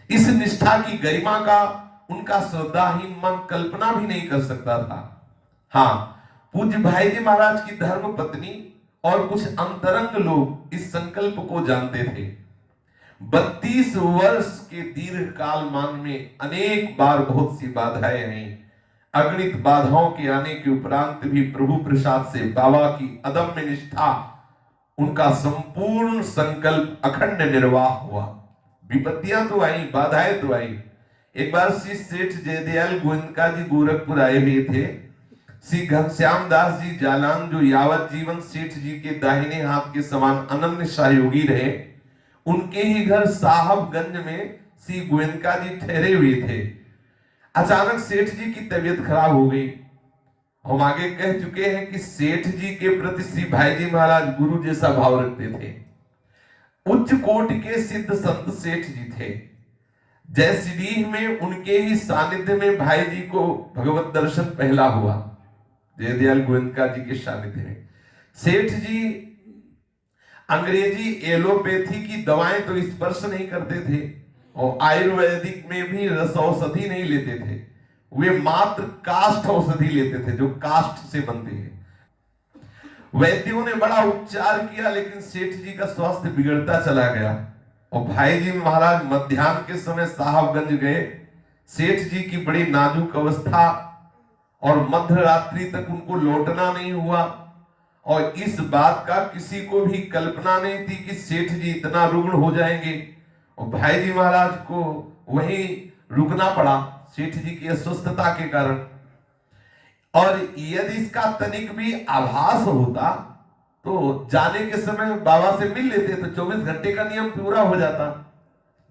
इस निष्ठा की गरिमा का उनका श्रद्धाहीन मन कल्पना भी नहीं कर सकता था। हाँ, पूज्य भाई जी महाराज की धर्म पत्नी और कुछ अंतरंग लोग इस संकल्प को जानते थे। 32 वर्ष के दीर्घ काल मान में अनेक बार बहुत सी बाधाएं आई। अगणित बाधाओं के आने के उपरांत भी प्रभु प्रसाद से बाबा की अदम्य निष्ठा, उनका संपूर्ण संकल्प अखंड निर्वाह हुआ। विपत्तियां तो आई, बाधाएं तो आई। एक बार श्री सेठ जयदयाल गोविंदका जी गोरखपुर आए हुए थे। श्री घनश्याम दास जी जालान, जो यावत जीवन सेठ जी के दाहिने हाथ के समान अनन्य सहयोगी रहे, उनके ही घर साहबगंज में श्री गोविंदका जी ठहरे हुए थे। अचानक सेठ जी की तबीयत खराब हो गई। हम आगे कह चुके हैं कि सेठ जी के प्रति श्री भाई जी महाराज गुरु जैसा भाव रखते थे। उच्च कोटि के सिद्ध संत सेठ जी थे। जयसीडीह में उनके ही सानिध्य में भाई जी को भगवत दर्शन पहला हुआ, जयदयाल गोविंदका जी के सानिध्य में। सेठ जी अंग्रेजी एलोपैथी की दवाएं तो स्पर्श नहीं करते थे और आयुर्वेदिक में भी रस औषधि नहीं लेते थे। वे मात्र काष्ठ औषधि लेते थे, जो काष्ठ से बनती है। वैद्यों ने बड़ा उपचार किया, लेकिन सेठ जी का स्वास्थ्य बिगड़ता चला गया और भाई जी महाराज मध्याह्न के समय साहबगंज गए। सेठ जी की बड़ी नाजुक अवस्था और मध्य रात्रि तक उनको लौटना नहीं हुआ और इस बात का किसी को भी कल्पना नहीं थी कि सेठ जी इतना रुग्ण हो जाएंगे। और भाई जी महाराज को वहीं रुकना पड़ा सेठ जी की अस्वस्थता के कारण। और यदि इसका तनिक भी आभास होता तो जाने के समय बाबा से मिल लेते तो 24 घंटे का नियम पूरा हो जाता।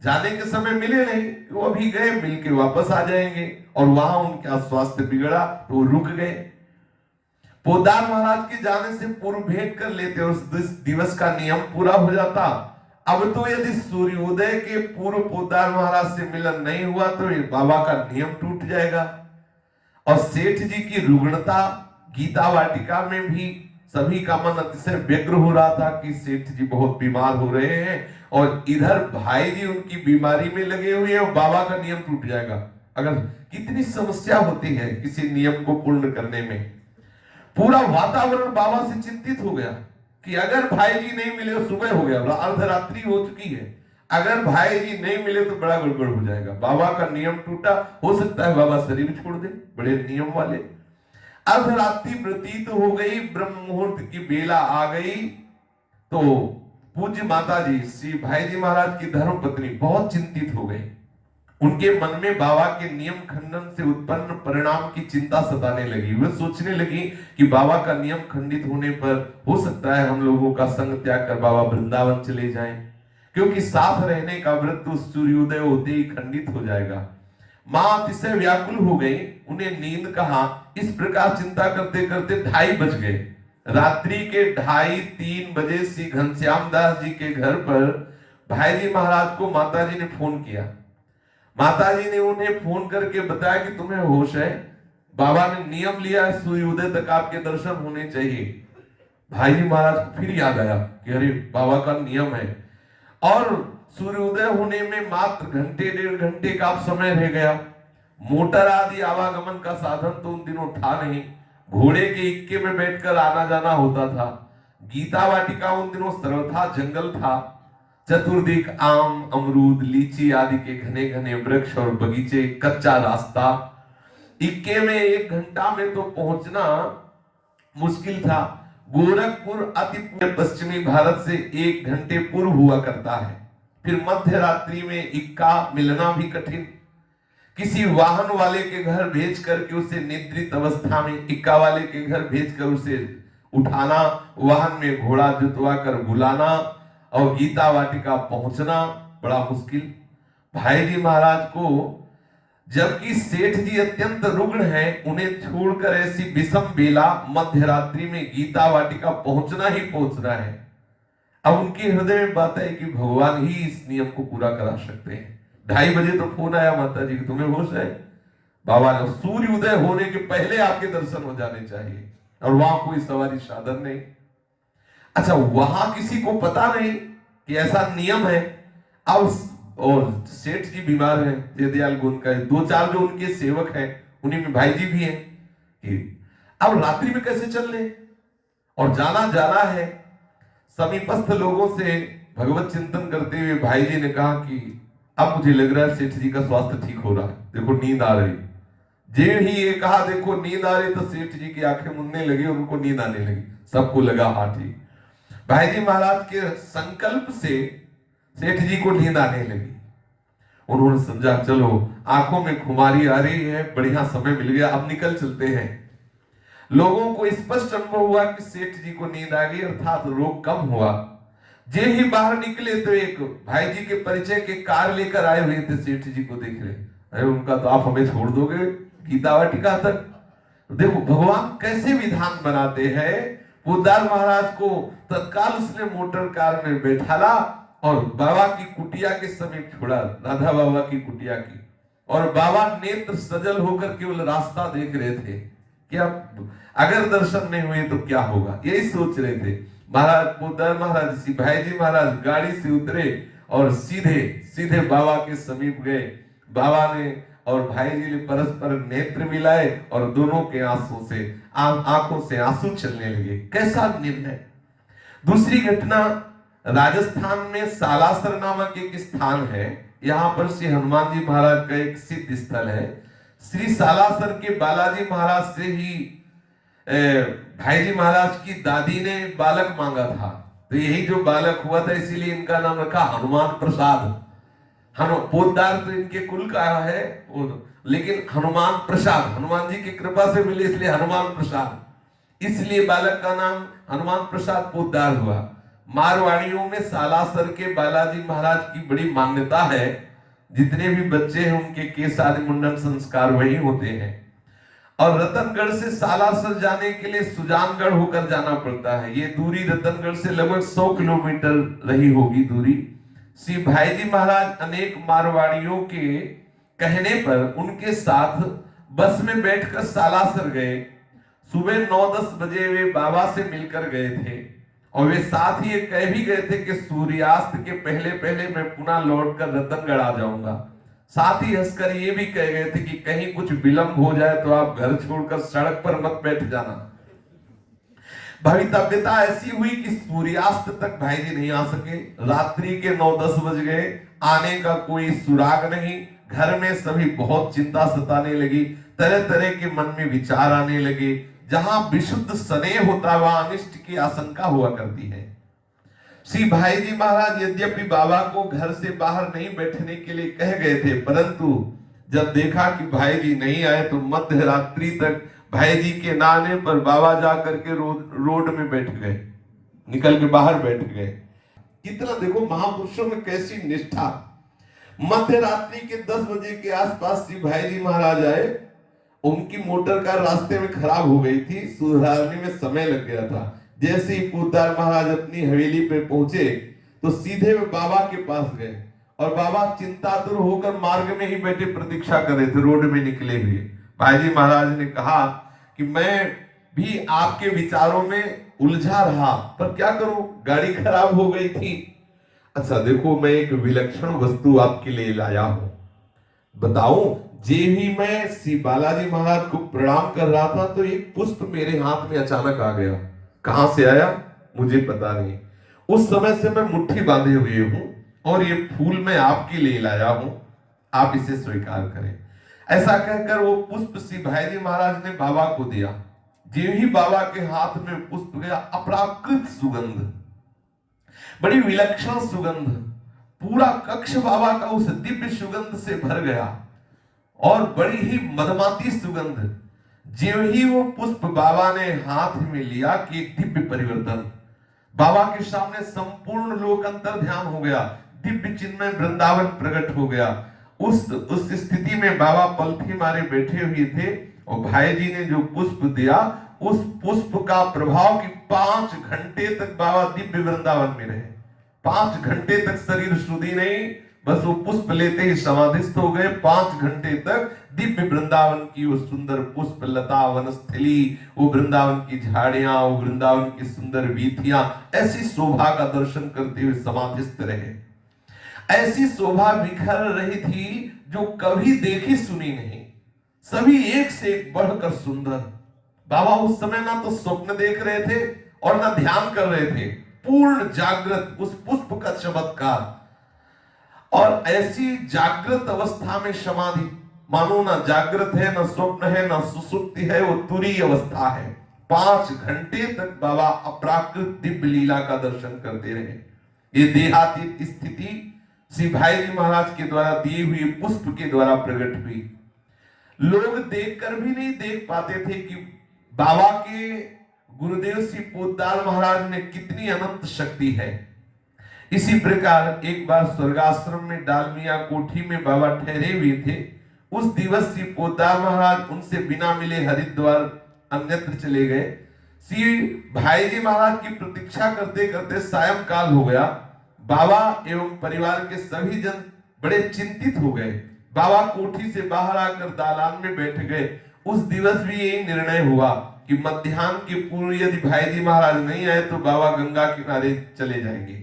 जाने के समय मिले नहीं, वो अभी गए, मिल के वापस आ जाएंगे। और वहां उनका स्वास्थ्य बिगड़ा तो वो रुक गए। पोदार महाराज के जाने से पूर्व भेंट कर लेते और उस दिवस का नियम पूरा हो जाता। अब तो यदि सूर्योदय के पूर्व पोदार महाराज से मिलन नहीं हुआ तो ये बाबा का नियम टूट जाएगा। और सेठ जी की रुग्णता गीता वाटिका में भी सभी का मन अतिशय व्यग्र हो रहा था कि सेठ जी बहुत बीमार हो रहे हैं और इधर भाई जी उनकी बीमारी में लगे हुए हैं और बाबा का नियम टूट जाएगा। अगर कितनी समस्या होती है किसी नियम को पूर्ण करने में। पूरा वातावरण बाबा से चिंतित हो गया कि अगर भाई जी नहीं मिले, सुबह हो गया, अर्धरात्रि हो चुकी है, अगर भाई जी नहीं मिले तो बड़ा गड़बड़ हो जाएगा। बाबा का नियम टूटा, हो सकता है बाबा शरीर छोड़ दे, बड़े नियम वाले। अर्धरात्रि प्रतीत हो गई, ब्रह्म मुहूर्त की बेला आ गई तो पूज्य माता जी श्री भाई जी महाराज की धर्म पत्नी बहुत चिंतित हो गई। उनके मन में बाबा के नियम खंडन से उत्पन्न परिणाम की चिंता सताने लगी। वे सोचने लगी कि बाबा का नियम खंडित होने पर हो सकता है हम लोगों का संग त्याग कर बाबा वृंदावन चले जाएं, क्योंकि साथ रहने का व्रत तो सूर्योदय होते ही खंडित हो जाएगा। मां अतिशय व्याकुल हो गई, उन्हें नींद कहां। इस प्रकार चिंता करते करते 2:30 बज गए। रात्रि के 2:30-3 बजे श्री घनश्याम दास जी के घर पर भाई जी महाराज को माता जी ने फोन किया। माता जी ने उन्हें फोन करके बताया कि तुम्हें होश है, बाबा ने नियम लिया है, सूर्योदय तक आपके दर्शन होने चाहिए। भाई जी महाराज को फिर याद आया कि अरे बाबा का नियम है और सूर्योदय होने में मात्र घंटे 1.5 घंटे का समय रह गया। मोटर आदि आवागमन का साधन तो उन दिनों था नहीं, घोड़े के इक्के में बैठकर आना जाना होता था। गीता वाटिका उन दिनों सर्वथा जंगल था, चतुर्दिक आम, अमरूद, लीची आदि के घने घने वृक्ष और बगीचे, कच्चा रास्ता। इक्के में 1 घंटा में तो पहुंचना मुश्किल था। गोरखपुर अति पश्चिमी भारत से 1 घंटे पूर्व हुआ करता है। फिर मध्य रात्रि में इक्का मिलना भी कठिन। किसी वाहन वाले के घर भेज करके उसे निद्रित अवस्था में इक्का वाले के घर भेजकर उसे उठाना, वाहन में घोड़ा जुतवा कर बुलाना और गीता वाटिका पहुंचना बड़ा मुश्किल। भाई जी महाराज को, जबकि सेठ जी अत्यंत रुग्ण हैं, उन्हें छोड़कर ऐसी विषम बेला मध्य रात्रि में गीता वाटिका पहुंचना ही पहुंचना है। अब उनके हृदय में बात है कि भगवान ही इस नियम को पूरा करा सकते हैं। 2:30 बजे तो फोन आया माता जी, तुम्हें होश है? बाबा ने, सूर्य उदय होने के पहले आपके दर्शन हो जाने चाहिए और वहां कोई सवारी साधन नहीं। अच्छा, वहां किसी को पता नहीं कि ऐसा नियम है। अब और सेठ जी बीमार हैं, जयदयाल गुण का 2-4 जो उनके सेवक हैं, उन्हीं में भाई जी भी हैं कि अब रात्रि में कैसे चल ले और जाना है। समीपस्थ लोगों से भगवत चिंतन करते हुए भाई जी ने कहा कि अब मुझे लग रहा है सेठ जी का स्वास्थ्य ठीक हो रहा है, देखो नींद आ रही। जे ही ये कहा देखो नींद आ रही तो सेठ जी की आंखें मुनने लगी, उनको नींद आने लगी, सबको लगा हाँ ठीक। भाई जी महाराज के संकल्प से सेठ जी को नींद आने लगी। उन्होंने समझा चलो आंखों में खुमारी आ रही है, बढ़िया समय मिल गया, अब निकल चलते हैं। लोगों को स्पष्ट अनुभव हुआ कि सेठ जी को नींद आ गई, अर्थात रोग कम हुआ। जे ही बाहर निकले तो एक भाई जी के परिचय के कार लेकर आए हुए थे, सेठ जी को देख रहे, अरे उनका तो आप हमें छोड़ दोगे गीता वाटिका तक। देखो भगवान कैसे विधान बनाते हैं। पोदार महाराज को तत्काल उसने मोटर कार में बैठाला और बाबा की कुटिया के समीप छोड़ा, राधा बाबा की कुटिया की। और बाबा नेत्र सजल होकर केवल रास्ता देख रहे थे कि अब अगर दर्शन नहीं हुए तो क्या होगा, यही सोच रहे थे। महाराज पोदार महाराज श्री भाई जी महाराज गाड़ी से उतरे और सीधे बाबा के समीप गए। बाबा ने और भाई जी ने परस्पर नेत्र मिलाए और दोनों के आंखों से आंसू चलने लगे। कैसा निर्णय। दूसरी घटना, राजस्थान में सालासर नामक एक स्थान है, यहाँ पर श्री हनुमान जी महाराज का एक सिद्ध स्थल है। श्री सालासर के बालाजी महाराज से ही भाई जी महाराज की दादी ने बालक मांगा था, तो यही जो बालक हुआ था, इसीलिए इनका नाम रखा हनुमान प्रसाद। पोद्दार तो इनके कुल का है लेकिन हनुमान प्रसाद हनुमान जी की कृपा से मिले, इसलिए हनुमान प्रसाद, इसलिए बालक का नाम हनुमान प्रसाद पोद्दार हुआ। मारवाड़ियों में सालासर के बालाजी महाराज की बड़ी मान्यता है, जितने भी बच्चे हैं उनके केस आदि मुंडन संस्कार वही होते हैं। और रतनगढ़ से सालासर जाने के लिए सुजानगढ़ होकर जाना पड़ता है। ये दूरी रतनगढ़ से लगभग 100 किलोमीटर रही होगी दूरी। श्री भाई जी महाराज अनेक मारवाड़ियों के कहने पर उनके साथ बस में बैठकर सालासर गए। सुबह 9-10 बजे वे बाबा से मिलकर गए थे और वे साथ ही कह भी गए थे कि सूर्यास्त के पहले पहले मैं पुनः लौटकर रतनगढ़ आ जाऊंगा। साथ ही हंसकर ये भी कह गए थे कि कहीं कुछ विलंब हो जाए तो आप घर छोड़कर सड़क पर मत बैठ जाना। भवितव्यता ऐसी हुई कि सूर्यास्त तक भाई जी नहीं आ सके। रात्रि के 9-10 बज गए, आने का कोई सुराग नहीं। घर में सभी बहुत चिंता सताने लगी, तरह तरह के मन में विचार आने लगे। जहां विशुद्ध स्नेह होता है वहां अनिष्ट की आशंका हुआ करती है। श्री भाई जी महाराज यद्यपि बाबा को घर से बाहर नहीं बैठने के लिए कह गए थे, परंतु जब देखा कि भाई जी नहीं आए तो मध्य रात्रि तक भाई जी के ना आने पर बाबा जाकर के रोड में बैठ गए, निकल के बाहर बैठ गए। कितना देखो महापुरुषों में कैसी निष्ठा। मध्य रात्रि के 10 बजे के आसपास श्री भाई जी महाराज आए। उनकी मोटर कार रास्ते में खराब हो गई थी, सुधारने में समय लग गया था। जैसे ही पोद्दार महाराज अपनी हवेली पे पहुंचे तो सीधे वे बाबा के पास गए और बाबा चिंतातुर होकर मार्ग में ही बैठे प्रतीक्षा कर रहे थे, रोड में निकले हुए। भाई जी महाराज ने कहा कि मैं भी आपके विचारों में उलझा रहा, पर क्या करूं, गाड़ी खराब हो गई थी। अच्छा देखो, मैं एक विलक्षण वस्तु आपके लिए लाया हूं, बताऊं। जे ही मैं श्री बालाजी महाराज को प्रणाम कर रहा था तो एक पुष्प मेरे हाथ में अचानक आ गया। कहां से आया मुझे पता नहीं। उस समय से मैं मुट्ठी बांधे हुए हूं और ये फूल मैं आपके लिए लाया हूं, आप इसे स्वीकार करें। ऐसा कहकर वो पुष्प श्री भाई जी महाराज ने बाबा को दिया। जो ही बाबा के हाथ में पुष्प गया, अपराकृत सुगंध, बड़ी विलक्षण सुगंध, पूरा कक्ष बाबा का उस दिव्य सुगंध से भर गया और बड़ी ही मदमाती सुगंध। जो ही वो पुष्प बाबा ने हाथ में लिया कि एक दिव्य परिवर्तन, बाबा के सामने संपूर्ण लोक अंतर ध्यान हो गया, दिव्य चिन्मय वृंदावन प्रकट हो गया। उस स्थिति में बाबा पलथी मारे बैठे हुए थे और भाई जी ने जो पुष्प दिया, उस पुष्प का प्रभाव कि 5 घंटे तक बाबा दिव्य वृंदावन में रहे। 5 घंटे तक शरीर शुद्धि नहीं, बस वो पुष्प लेते ही समाधिस्थ हो गए। 5 घंटे तक दिव्य वृंदावन की वो सुंदर पुष्प लता वनस्थली, वो वृंदावन की झाड़ियां, वो वृंदावन की सुंदर वीथियां, ऐसी शोभा का दर्शन करते हुए समाधिस्थ रहे। ऐसी शोभा बिखर रही थी जो कभी देखी सुनी नहीं, सभी एक से एक बढ़कर सुंदर। बाबा उस समय ना तो स्वप्न देख रहे थे और ना ध्यान कर रहे थे, पूर्ण जागृत उस पुष्प का चमत्कार। और ऐसी जागृत अवस्था में समाधि, मानो ना जागृत है, ना स्वप्न है, ना सुसुप्ति है, वो तुरीय अवस्था है। 5 घंटे तक बाबा अपराकृत दिव्य लीला का दर्शन करते रहे। ये देहातीत स्थिति श्री भाई जी महाराज के द्वारा दिए हुए पुष्प के द्वारा प्रकट हुई। लोग देखकर भी नहीं देख पाते थे कि बाबा के गुरुदेव श्री पोद्दार महाराज में कितनी अनंत शक्ति है। इसी प्रकार एक बार स्वर्गाश्रम में डालमिया कोठी में बाबा ठहरे हुए थे। उस दिवस श्री पोद्दार महाराज उनसे बिना मिले हरिद्वार अन्यत्र चले गए। श्री भाई जी महाराज की प्रतीक्षा करते करते सायंकाल हो गया। बाबा एवं परिवार के सभी जन बड़े चिंतित हो गए। बाबा कोठी से बाहर आकर दालान में बैठ गए। उस दिवस भी यही निर्णय हुआ कि मध्याह्न के पूर्व यदि भाई जी महाराज नहीं आए तो बाबा गंगा किनारे चले जाएंगे।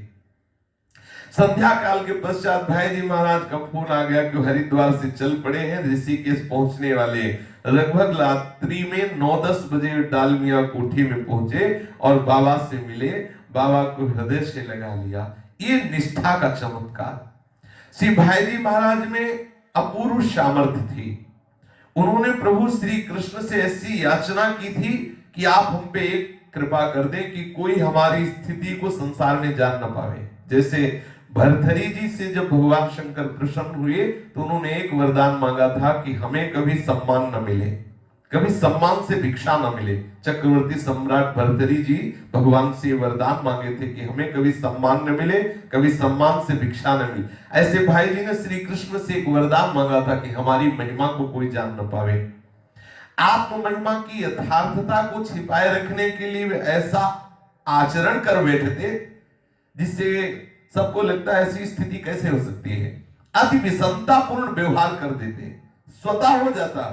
संध्या काल के पश्चात भाई जी महाराज का फोन आ गया कि हरिद्वार से चल पड़े हैं, ऋषिकेश पहुंचने वाले। लगभग रात्रि में 9-10 बजे डालमिया कोठी में पहुंचे और बाबा से मिले, बाबा को हृदय से लगा लिया। ये निष्ठा का चमत्कार। श्री भाई जी महाराज में अपूर्व सामर्थ्य थी। उन्होंने प्रभु श्री कृष्ण से ऐसी याचना की थी कि आप हम पे एक कृपा कर दें कि कोई हमारी स्थिति को संसार में जान ना पावे। जैसे भरथरी जी से जब भगवान शंकर प्रसन्न हुए तो उन्होंने एक वरदान मांगा था कि हमें कभी सम्मान न मिले, कभी सम्मान से भिक्षा न मिले। चक्रवर्ती सम्राट भरथरी जी भगवान से वरदान मांगे थे कि हमें कभी सम्मान न मिले, कभी सम्मान से भिक्षा न मिले। ऐसे भाई जी ने श्री कृष्ण से एक वरदान मांगा था कि हमारी महिमा को कोई जान न पावे। आत्म महिमा की यथार्थता को छिपाए रखने के लिए वे ऐसा आचरण कर बैठे थे जिससे सबको लगता है ऐसी स्थिति कैसे हो सकती है। अति विषमतापूर्ण व्यवहार कर देते, स्वतः हो जाता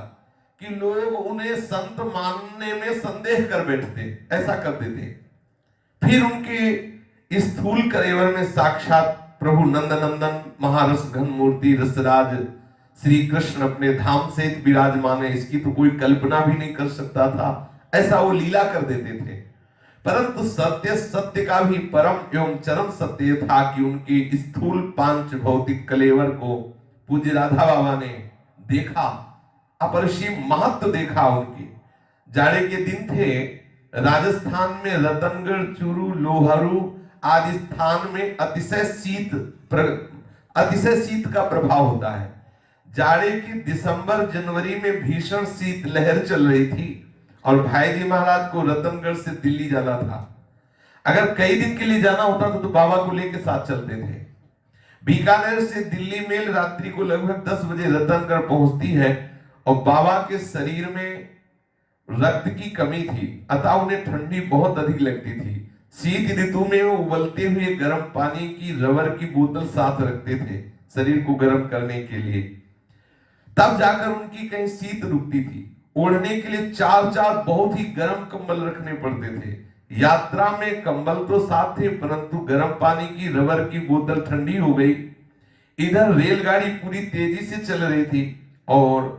कि लोग उन्हें संत मानने में संदेह कर बैठते, ऐसा कर देते। फिर उनके स्थूल कलेवर में साक्षात प्रभु नंदनंदन महारस घन मूर्ति रसराज श्री कृष्ण अपने धाम से विराजमान है, इसकी तो कोई कल्पना भी नहीं कर सकता था। ऐसा वो लीला कर देते थे। परंतु सत्य सत्य का भी परम एवं चरम सत्य था कि उनके स्थूल पांच भौतिक कलेवर को पूज्य राधा बाबा ने देखा, अपरिसीम महत्व देखा। उनके जाड़े के दिन थे, राजस्थान में रतनगढ़, चूरू, लोहारू आदि स्थान में अतिशय शीत का प्रभाव होता है। जाड़े की दिसंबर जनवरी में भीषण शीत लहर चल रही थी और भाई जी महाराज को रतनगढ़ से दिल्ली जाना था। अगर कई दिन के लिए जाना होता तो बाबा को लेकर साथ चलते थे। बीकानेर से दिल्ली मेल रात्रि को लगभग 10 बजे रतनगढ़ पहुंचती है और बाबा के शरीर में रक्त की कमी थी, अतः उन्हें ठंडी बहुत अधिक लगती थी। शीत ऋतु में वो उबलते हुए गर्म पानी की रबर की बोतल साथ रखते थे शरीर को गर्म करने के लिए, तब जाकर उनकी कहीं शीत रुकती थी। ओढ़ने के लिए चार बहुत ही गर्म कंबल रखने पड़ते थे। यात्रा में कंबल तो साथ थे परंतु गर्म पानी की रबर की बोतल ठंडी हो गई। इधर रेलगाड़ी पूरी तेजी से चल रही थी और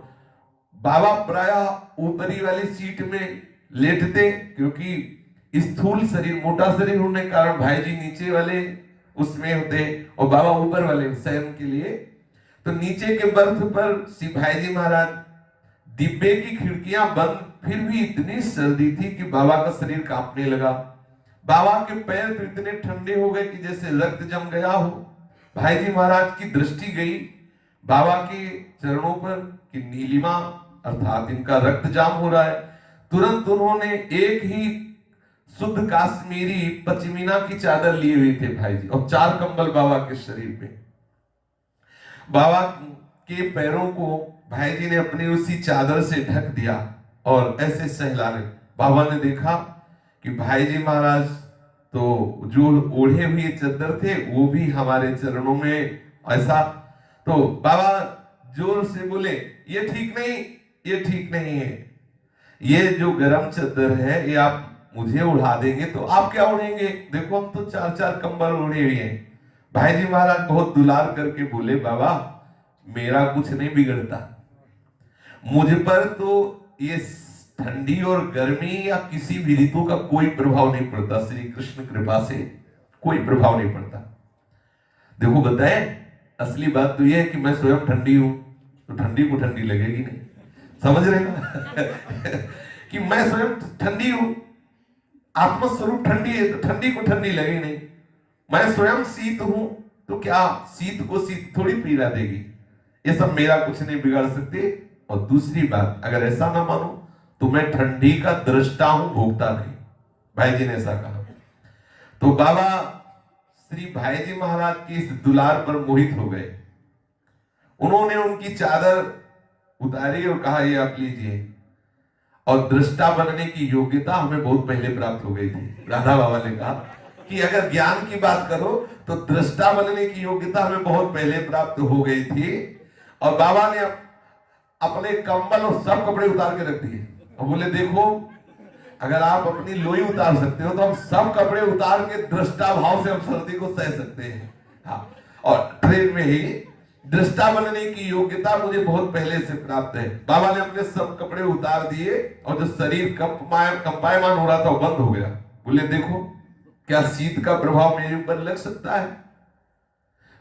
बाबा प्रायः ऊपरी वाली सीट में लेटते, क्योंकि स्थूल शरीर मोटा शरीर होने के कारण भाई जी नीचे वाले उसमें होते और बाबा ऊपर वाले शयन के लिए। तो नीचे के बर्थ पर श्री भाई जी महाराज, डिब्बे की खिड़कियां बंद, फिर भी इतनी सर्दी थी कि बाबा का शरीर कांपने लगा। बाबा के पैर तो इतने ठंडे हो गए कि जैसे रक्त जम गया हो। भाई जी महाराज की दृष्टि गई बाबा के चरणों पर कि नीलिमा अर्थात इनका रक्त जाम हो रहा है। तुरंत उन्होंने एक ही शुद्ध काश्मीरी पश्मीना की चादर लिए हुए थे भाई जी, और 4 कंबल बाबा के शरीर पे। बाबा के पैरों को भाई जी ने अपनी उसी चादर से ढक दिया और ऐसे सहलाने। बाबा ने देखा कि भाई जी महाराज तो जो ओढ़े हुए चादर थे वो भी हमारे चरणों में ऐसा। तो बाबा जोर से बोले, ये ठीक नहीं, ये ठीक नहीं है। ये जो गरम चादर है ये आप मुझे उड़ा देंगे तो आप क्या उड़ेंगे? देखो हम तो 4 कंबल ओढ़े हुए हैं। भाई जी महाराज बहुत दुलार करके बोले, बाबा मेरा कुछ नहीं बिगड़ता, मुझ पर तो ये ठंडी और गर्मी या किसी भी ऋतु का कोई प्रभाव नहीं पड़ता। श्री कृष्ण कृपा से कोई प्रभाव नहीं पड़ता। देखो बताए, असली बात तो यह है कि मैं स्वयं ठंडी हूं तो ठंडी को ठंडी लगेगी नहीं, समझ रहे ना कि मैं स्वयं ठंडी हूं, आत्मस्वरूप ठंडी है तो ठंडी को ठंडी लगे नहीं। मैं स्वयं शीत हूं तो क्या शीत को शीत थोड़ी पीला देगी? ये सब मेरा कुछ नहीं बिगाड़ सकते। और दूसरी बात, अगर ऐसा ना मानो तो मैं ठंडी का दृष्टा हूं, भोगता नहीं। भाई जी ने ऐसा कहा। तो बाबा श्री भाई जी महाराज की इस दुलार पर मोहित हो गए। उन्होंने उनकी चादर उतारी और कहा, ये आप लीजिए। और दृष्टा बनने की योग्यता हमें बहुत पहले प्राप्त हो गई थी। राधा बाबा ने कहा कि अगर ज्ञान की बात करो तो दृष्टा बनने की योग्यता हमें बहुत पहले प्राप्त हो गई थी। और बाबा ने अपने कंबल और सब कपड़े उतार के रख दिए और बोले, देखो अगर आप अपनी लोई उतार सकते हो तो हम सब कपड़े उतार के दृष्टा भाव से हम सर्दी को सह सकते हैं। हाँ, और ट्रेन में ही दृष्टा बनने की योग्यता मुझे बहुत पहले से प्राप्त है। बाबा ने अपने सब कपड़े उतार दिए और जो शरीर कंपायमान हो रहा था वो बंद हो गया। बोले, देखो क्या शीत का प्रभाव मेरे ऊपर लग सकता है?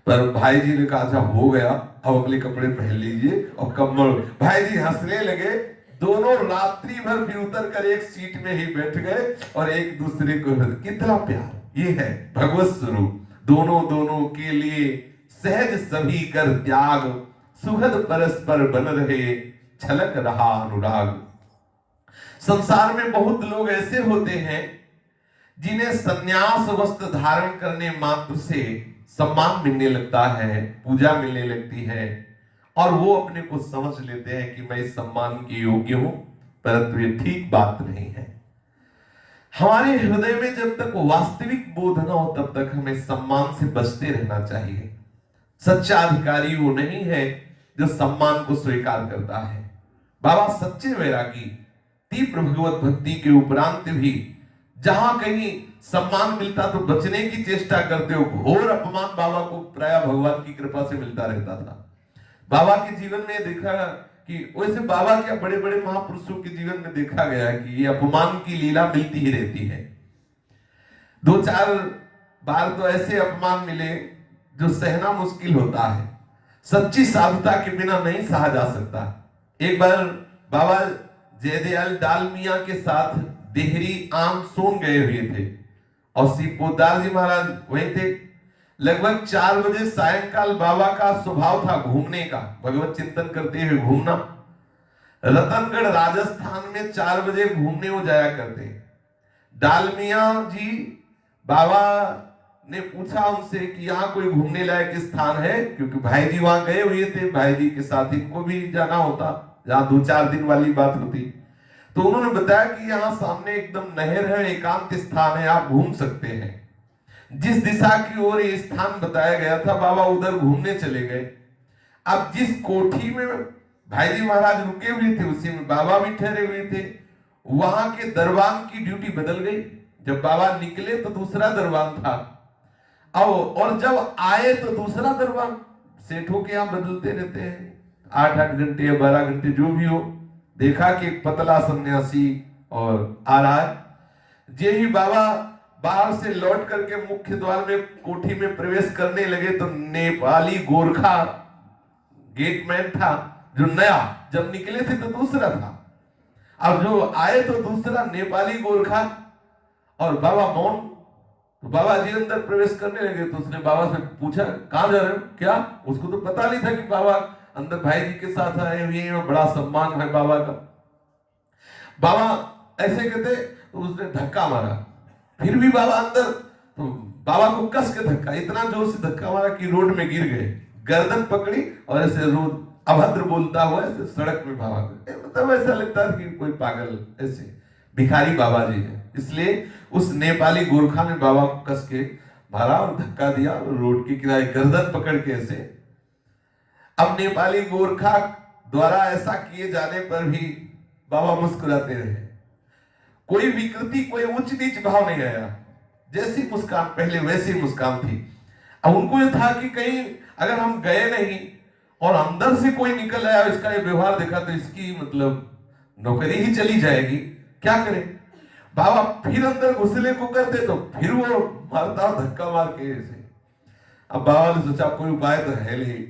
पर भाई जी ने कहा, अच्छा हो गया, अब अपने कपड़े पहन लीजिए और कंबल। भाई जी हंसने लगे, दोनों रात्रि भर फिर उतर कर एक सीट में ही बैठ गए और एक दूसरे को, कितना प्यार, ये है भगवत स्वरूप। दोनों दोनों के लिए सहज सभी कर त्याग, सुखद परस्पर बन रहे, छलक रहा अनुराग। संसार में बहुत लोग ऐसे होते हैं जिन्हें संन्यास वस्त्र धारण करने मात्र से सम्मान मिलने लगता है, पूजा मिलने लगती है, और वो अपने को समझ लेते हैं कि मैं इस सम्मान के योग्य हूं, परंतु ये ठीक बात नहीं है। हमारे हृदय में जब तक वास्तविक बोध न हो तब तक हमें सम्मान से बचते रहना चाहिए। सच्चा अधिकारी वो नहीं है जो सम्मान को स्वीकार करता है। बाबा सच्चे वैरागी तीव्र भगवत भक्ति के उपरांत भी जहां कहीं सम्मान मिलता तो बचने की चेष्टा करते हो, घोर अपमान बाबा को प्राय भगवान की कृपा से मिलता रहता था। बाबा के जीवन में देखा कि वैसे बाबा क्या बड़े बड़े महापुरुषों के जीवन में देखा गया है कि ये अपमान की लीला मिलती ही रहती है। 2-4 बार तो ऐसे अपमान मिले जो सहना मुश्किल होता है, सच्ची साधुता के बिना नहीं सहा जा सकता। एक बार बाबा जयदयाल डालमिया के साथ देहरी आम सोन गए हुए थे और श्री पोदार जी महाराज वहीं थे। लगभग 4 बजे सायंकाल बाबा का स्वभाव था घूमने का, भगवत चिंतन करते हुए घूमना। रतनगढ़ राजस्थान में 4 बजे घूमने वो जाया करते। डालमिया जी बाबा ने पूछा उनसे कि यहाँ कोई घूमने लायक स्थान है, क्योंकि भाई जी वहां गए हुए थे, भाई जी के साथ इनको भी जाना होता, जहां 2-4 दिन वाली बात होती। तो उन्होंने बताया कि यहाँ सामने एकदम नहर है, एकांत स्थान है, आप घूम सकते हैं। जिस दिशा की ओर ये स्थान बताया गया था बाबा उधर घूमने चले गए। अब जिस कोठी में भाई जी महाराज रुके हुए थे उसी में बाबा भी ठहरे हुए थे। वहां के दरबान की ड्यूटी बदल गई। जब बाबा निकले तो दूसरा दरबान था, और जब आए तो दूसरा दरबान। सेठों के यहाँ बदलते रहते हैं, 8-8 घंटे या 12 घंटे जो भी हो। देखा कि एक पतला सन्यासी और आ रहा है। जे ही बाबा बाहर से लौट करके मुख्य द्वार में कोठी में प्रवेश करने लगे तो नेपाली गोरखा गेटमैन था जो नया, जब निकले थे तो दूसरा था, अब जो आए तो दूसरा नेपाली गोरखा। और बाबा मौन। तो बाबा जी अंदर प्रवेश करने लगे तो उसने बाबा से पूछा कहां जा रहे हो क्या। उसको तो पता नहीं था कि बाबा अंदर भाई जी के साथ आए हुए हैं, बड़ा सम्मान है बाबा का। बाबा ऐसे कहते तो उसने धक्का मारा, फिर भी बाबा अंदर। तो बाबा को कस के धक्का, इतना जोर से धक्का मारा कि रोड में गिर गए। गर्दन पकड़ी और ऐसे रोड अभद्र बोलता हुआ ऐसे सड़क में बाबा को, मतलब ऐसा लगता था कि कोई पागल, ऐसे भिखारी बाबा जी है। इसलिए उस नेपाली गोरखा ने बाबा को कस के मारा और धक्का दिया और रोड के किनारे गर्दन पकड़ के ऐसे। अब नेपाली गोरखा द्वारा ऐसा किए जाने पर भी बाबा मुस्कुराते रहे। कोई विकृति, कोई उच्च नीच भाव नहीं आया। जैसी मुस्कान पहले वैसी मुस्कान थी। अब उनको यह था कि कहीं अगर हम गए नहीं और अंदर से कोई निकल आया, इसका ये व्यवहार देखा तो इसकी मतलब नौकरी ही चली जाएगी, क्या करें। बाबा फिर अंदर घुसने को करते तो फिर वो मारता धक्का मार के ऐसे। अब बाबा ने सोचा कोई उपाय तो है नहीं,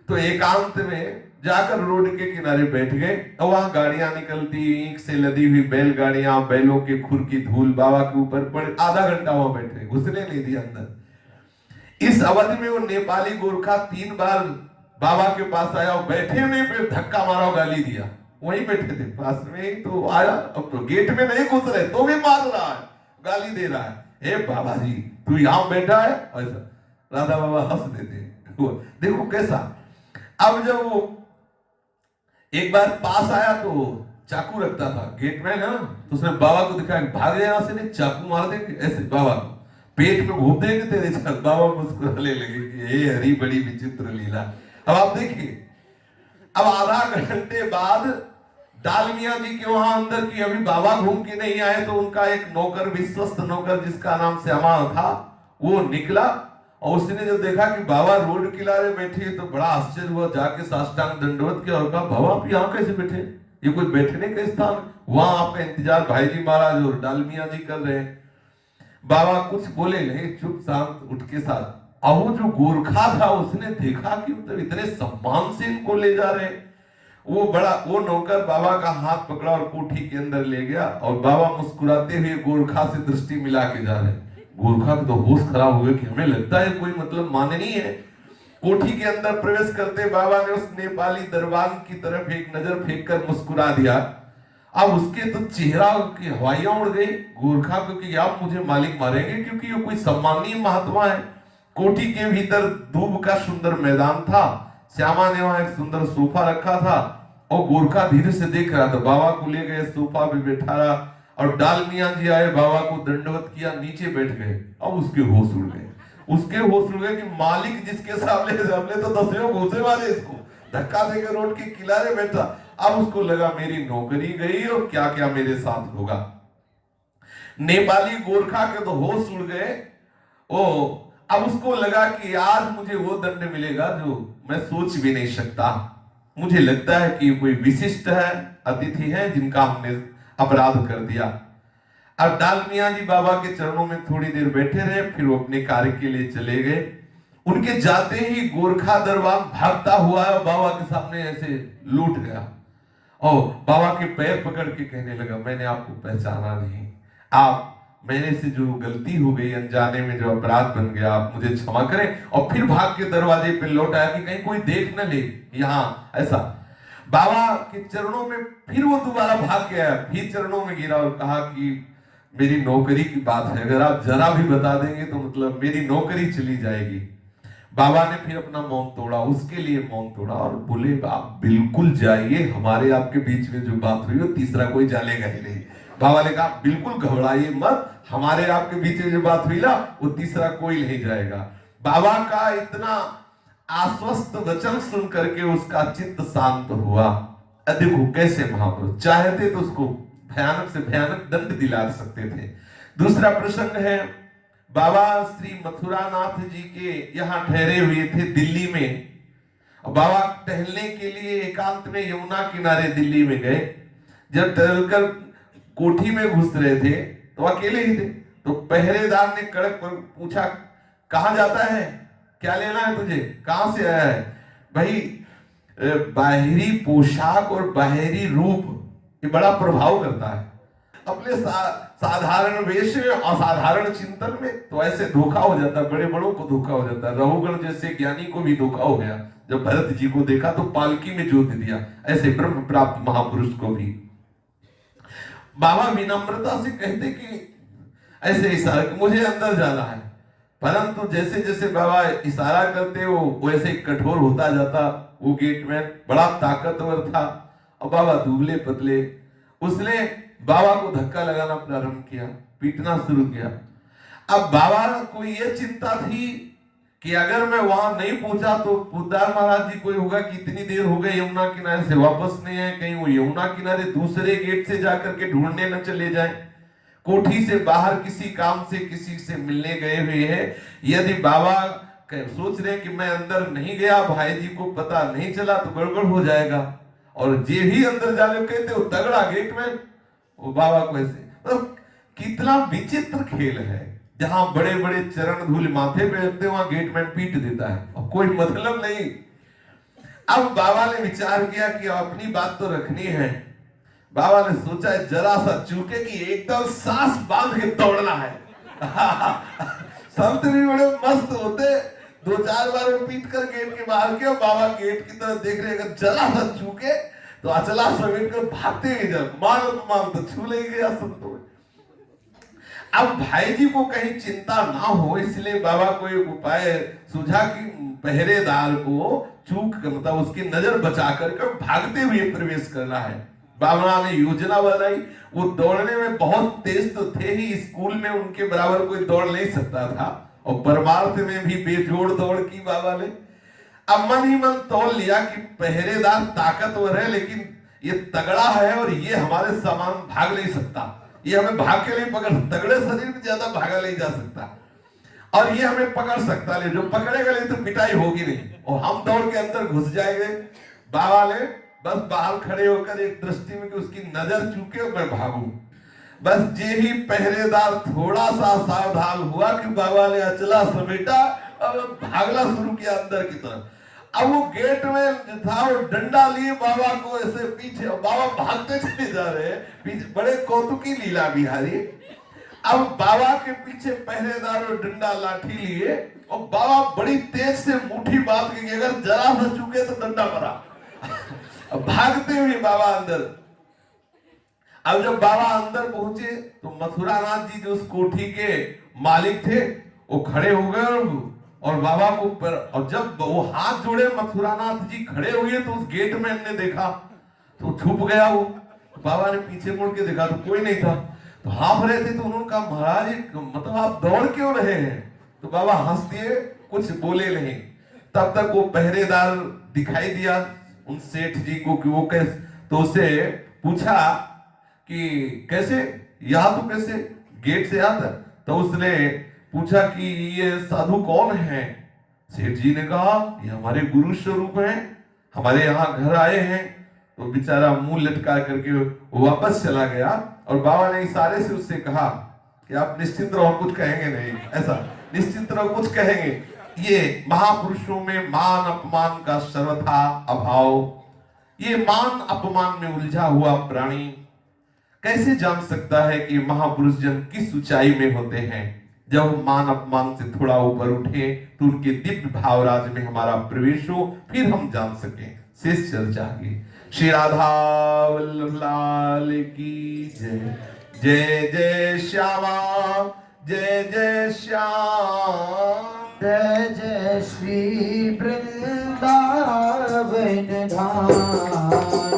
तो एकांत में जाकर रोड के किनारे बैठ गए। और वहां गाड़ियां निकलती, ईंट से लदी हुई बैलगाड़ियां, बैलों के खुर की धूल बाबा के ऊपर पड़े। आधा घंटा वहां बैठे, घुसने नहीं दिया अंदर। इस अवधि में वो नेपाली गोरखा 3 बार बाबा के पास आया और बैठे में पे धक्का मारा और गाली दिया। वहीं बैठे थे पास में ही, तो आया। अब तो गेट में नहीं घुस रहे तो भी मार रहा है, गाली दे रहा है, हे बाबा जी तू यहां बैठा है। ऐसा राधा बाबा हंस देते, देखो कैसा। अब जब वो एक बार पास आया तो चाकू रखता था गेट में ना, तो उसने बाबा को दिखाया, भाग यहां से, नहीं चाकू मार देंगे ऐसे बाबा को, पेट में घूम देंगे तेरे साथ। बाबा मुस्कुराने लगे कि हे हरी बड़ी विचित्र लीला। अब आप देखिए, अब आधा घंटे बाद डालमिया जी के वहां अंदर की, अभी बाबा घूम के नहीं आए तो उनका एक नौकर, विश्वस्त नौकर जिसका नाम श्यामा था, वो निकला। और उसने जब देखा कि बाबा रोड किनारे बैठे तो बड़ा आश्चर्य हुआ। जाके साष्टांग दंडवत किया और कहा बाबा आप यहाँ कैसे बैठे, ये कोई बैठने का स्थान, वहां आपका इंतजार भाई जी महाराज और डालमिया जी कर रहे हैं। बाबा कुछ बोले नहीं, चुप शांत उठ के साथ। और वो जो गोरखा था उसने देखा कि मतलब इतने सम्मान से इनको ले जा रहे हैं। वो नौकर बाबा का हाथ पकड़ा और कोठी के अंदर ले गया और बाबा मुस्कुराते हुए गोरखा से दृष्टि मिला के जा रहे। गोरखा का तो होश खराब हो गया कि हमें लगता है कोई मतलब माननीय है। कोठी के अंदर प्रवेश करते बाबा ने उस नेपाली दरबान की तरफ एक नजर फेंक कर मुस्कुरा दिया। अब उसके तो चेहरा की हवाइयां उड़ गई। गोरखा क्योंकि आप मुझे मालिक मारेंगे क्योंकि ये कोई सम्मानीय महात्मा है। कोठी के भीतर दूब का सुंदर मैदान था। श्यामा ने वहां एक सुंदर सोफा रखा था और गोरखा धीरे से देख रहा था। बाबा को ले गए, सोफा पे बैठाया और डाल मियां जी आए, बाबा को दंडवत किया, नीचे बैठ गए। अब उसके होश उड़ गए। उसके होश उड़ गए कि मालिक जिसके सामने तो दसियों घूसे मारे, इसको धक्का देकर रोड के किनारे बैठा। अब उसको लगा मेरी नौकरी गई और क्या क्या मेरे साथ होगा। नेपाली गोरखा के तो होश उड़ गए। ओ अब उसको लगा कि आज मुझे वो दंड मिलेगा जो मैं सोच भी नहीं सकता। मुझे लगता है कि कोई विशिष्ट है, अतिथि है जिनका हमने अपराध कर दिया। अब डाल मियां जी बाबा के चरणों में थोड़ी देर बैठे रहे, फिर वो अपने कार्य के लिए चले गए। उनके जाते ही गोरखा दरबार भागता हुआ बाबा के सामने ऐसे लूट गया और बाबा के पैर पकड़ के कहने लगा, मैंने आपको पहचाना नहीं, आप मैंने से जो गलती हो गई, अनजाने में जो अपराध बन गया, आप मुझे क्षमा करें। और फिर भाग के दरवाजे पे लौट आया कि कहीं कोई देख न ले यहाँ ऐसा। बाबा के चरणों में फिर वो दोबारा भाग गया, फिर चरणों में गिरा और कहा कि मेरी नौकरी की बात है, अगर आप जरा भी बता देंगे तो मतलब मेरी नौकरी चली जाएगी। बाबा ने फिर अपना मौन तोड़ा, उसके लिए मौन तोड़ा और बोले आप बिल्कुल जाइए, हमारे आपके बीच में जो बात हुई वो तीसरा कोई जानेगा ही नहीं। बाबा ने कहा बिल्कुल घबराइए मत, हमारे आपके बीच में जो बात हुई ना वो तीसरा कोई नहीं जाएगा। बाबा का इतना आश्वस्त वचन सुन करके उसका चित्त शांत हुआ। देखो कैसे महापुरुष चाहते तो उसको भयानक से भयानक दंड दिला सकते थे। दूसरा प्रसंग है, बाबा श्री मथुरानाथ जी के यहाँ ठहरे हुए थे दिल्ली में। बाबा टहलने के लिए एकांत में यमुना किनारे दिल्ली में गए। जब टहलकर कोठी में घुस रहे थे तो अकेले ही थे, तो पहरेदार ने कड़क पर पूछा कहां जाता है, क्या लेना है तुझे, कहां से आया है। भाई बाहरी पोशाक और बाहरी रूप ये बड़ा प्रभाव करता है। अपने साधारण वेश में असाधारण चिंतन में तो ऐसे धोखा हो जाता है, बड़े बड़ों को धोखा हो जाता है। रघुगण जैसे ज्ञानी को भी धोखा हो गया, जब भरत जी को देखा तो पालकी में जोत दिया, ऐसे ब्रह्म प्राप्त महापुरुष को भी। बाबा विनम्रता से कहते कि ऐसे इशारा मुझे अंदर जाना है, परंतु जैसे जैसे बाबा इशारा करते वो वैसे कठोर होता जाता। वो गेटमैन बड़ा ताकतवर था और बाबा दुबले पतले। उसने बाबा को धक्का लगाना प्रारंभ किया, पीटना शुरू किया। अब बाबा को यह चिंता थी कि अगर मैं वहां नहीं पहुंचा तो पुद्दार महाराज जी कोई होगा कि इतनी देर हो गई यमुना किनारे से वापस नहीं आए, कहीं वो यमुना किनारे दूसरे गेट से जाकर के ढूंढने न चले जाएं। कोठी से बाहर किसी काम से किसी से मिलने गए हुए हैं। यदि बाबा सोच रहे कि मैं अंदर नहीं गया, भाई जी को पता नहीं चला तो गड़बड़ हो जाएगा। और जे भी अंदर जाने कहते वो तगड़ा गेट में वो बाबा को ऐसे मतलब कितना विचित्र खेल है। जहां बड़े बड़े चरण धूल माथे पे रखते वहां गेटमैन पीट देता है और कोई मतलब नहीं। अब बाबा ने विचार किया कि अपनी बात तो रखनी है। बाबा ने सोचा जरा सा चूके कि एकदम सांस बांध के दौड़ना है। संत भी बड़े मस्त होते, 2-4 बार में पीट कर गेट के बाहर के, बाबा गेट की तरफ देख रहे, अगर जरा सा चूके तो अचला समेट कर भागते ही जब मान तो छू ले गया संतों। अब भाई जी को कहीं चिंता ना हो इसलिए बाबा को एक उपाय सुझा कि पहरेदार को चूक मतलब उसकी नजर बचा कर भागते हुए प्रवेश करना है। बाबा ने योजना बनाई। वो दौड़ने में बहुत तेज तो थे ही, स्कूल में उनके बराबर कोई दौड़ नहीं सकता था और परमार्थ में भी बेजोड़ दौड़ की बाबा ने। अब मन ही मन तौल लिया कि पहरेदार ताकतवर है लेकिन ये तगड़ा है और ये हमारे समान भाग नहीं सकता, ये हमें भाग के नहीं पकड़, तगड़े शरीर में ज्यादा भागा नहीं जा सकता और ये हमें पकड़ सकता नहीं, जो पकड़ेगा नहीं तो पिटाई होगी नहीं और हम दौड़ के अंदर घुस जाएंगे। बाबा ने बस बाहर खड़े होकर एक दृष्टि में कि उसकी नजर चूके और मैं भागूं। बस जे ही पहरेदार थोड़ा सा सावधान हुआ कि बाबा ने अचला समेटा और भागना शुरू किया अंदर की तरफ। अब वो गेट में था, वो डंडा लिए बाबा को ऐसे पीछे, बाबा भागते चले जा रहे हैं पीछे, बड़े कौतुकी लीला बिहारी। अब बाबा के पीछे पहरेदार और डंडा लाठी लिए, और बाबा बड़ी तेज से मुट्ठी बांध के, अगर जरा सा चुके तो डंडा पड़ा। अब भागते हुए बाबा अंदर। अब जब बाबा अंदर पहुंचे तो मथुरानाथ जी जो उस कोठी के मालिक थे वो खड़े हो गए, और बाबा को और जब वो हाथ जोड़े मथुरानाथ जी खड़े हुए तो उस गेट में ने देखा तो छुप गया वो। बाबा ने पीछे मुड़ के देखा तो कोई नहीं था, तो हाँफ रहे थे। तो उन्होंने कहा महाराज मतलब आप दौड़ क्यों रहे हैं? तो बाबा हंस दिए, कुछ बोले नहीं। तब तक वो पहरेदार दिखाई दिया उन सेठ जी को कि वो कैसे, तो उससे पूछा कि कैसे यहाँ, तो कैसे गेट से आता? तो उसने पूछा कि ये साधु कौन है? सेठ जी ने कहा ये हमारे गुरु स्वरूप हैं, हमारे यहाँ घर आए हैं। तो बेचारा मुंह लटका करके वो वापस चला गया, और बाबा ने इशारे से उससे कहा कि आप निश्चिंत रहो, कुछ कहेंगे नहीं, ऐसा निश्चिंत रहो, कुछ कहेंगे। ये महापुरुषों में मान अपमान का सर्वथा अभाव, ये मान अपमान में उलझा हुआ प्राणी कैसे जान सकता है कि महापुरुष जन किस ऊंचाई में होते हैं? जब मान अपमान से थोड़ा ऊपर उठे तो उनके दिव्य भावराज में हमारा प्रवेश हो, फिर हम जान सके। शेष चर्चा की। श्री राधा वल्लभ लाल की जय। जय जय श्यामा, जय जय श्याम, जय जय श्री वृंदावन धाम।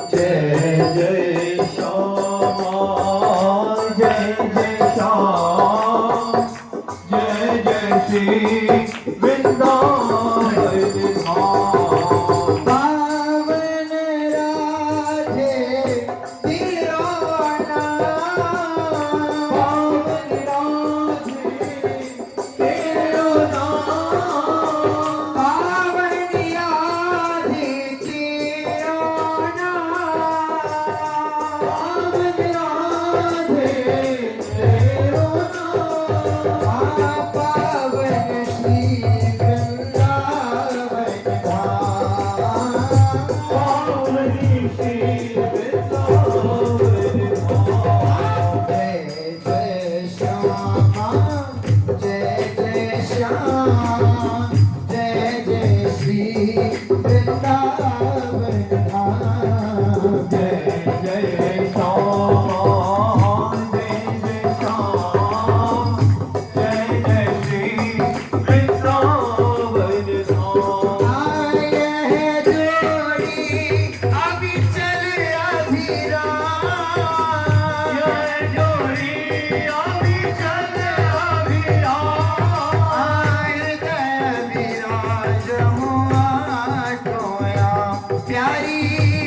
जय जय श्यामा, जय जय श्याम, जय जय श्री वृंदावन धाम। पावन राधे दीवाना, पावन राधे दीवाना, पावन राधे दीवाना, पावन राधे दीवाना, पावन श्री वृंदावन धाम, पावन श्री वृंदावन धाम। जय जय श्यामा, जय जय श्याम, जय जय श्री वृंदावन धाम। जय जय श्याम, जय जय श्याम, जय जय श्री वृंदावन धाम। आए हैं जोड़ी अभी चल अभिराम, ये जोड़ी अभी चल अभिराम। आए गए विराज हुआ टोया, प्यारी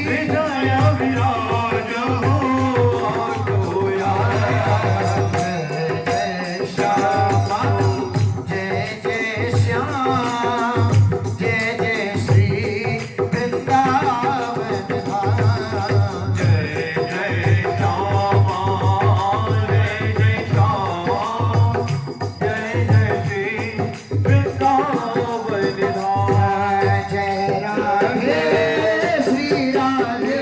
हृदय विराज हुआ टोया। जय जय श्यामा, जय जय श्याम, जय जय श्री वृंदावन धाम। जय जय श्यामा, जय जय श्याम, जय जय श्री वृंदावन धाम। जय राधे श्री राधे,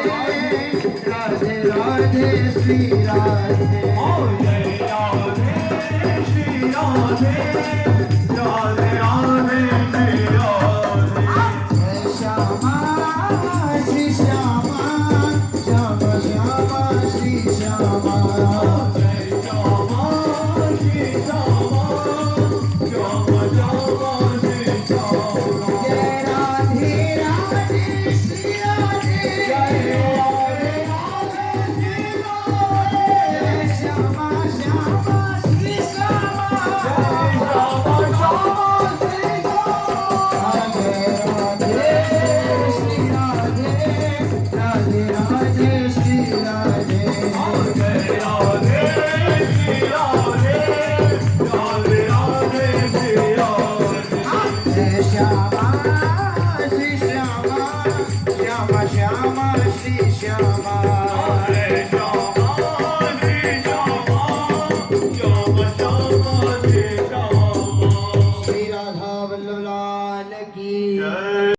राधे राधे श्री राधे। जय राधे श्री राधे, राधे राधे श्री राधे। जय श्यामा श्री श्यामा, श्यामा श्यामा श्री श्यामा। जय श्यामा श्री श्यामा, श्यामा श्यामा श्री श्यामा। जय राधे राधे श्री राधे, जय राधे राधे श्री राधे। जय श्यामा श्यामा श्री श्यामा, जय श्यामा श्यामा श्री श्यामा। जय राधे श्री राधे, राधे राधे श्री राधे। जय राधे श्री राधे, राधे राधे श्री राधे। जय श्यामा श्री श्यामा, श्यामा श्यामा श्री श्यामा।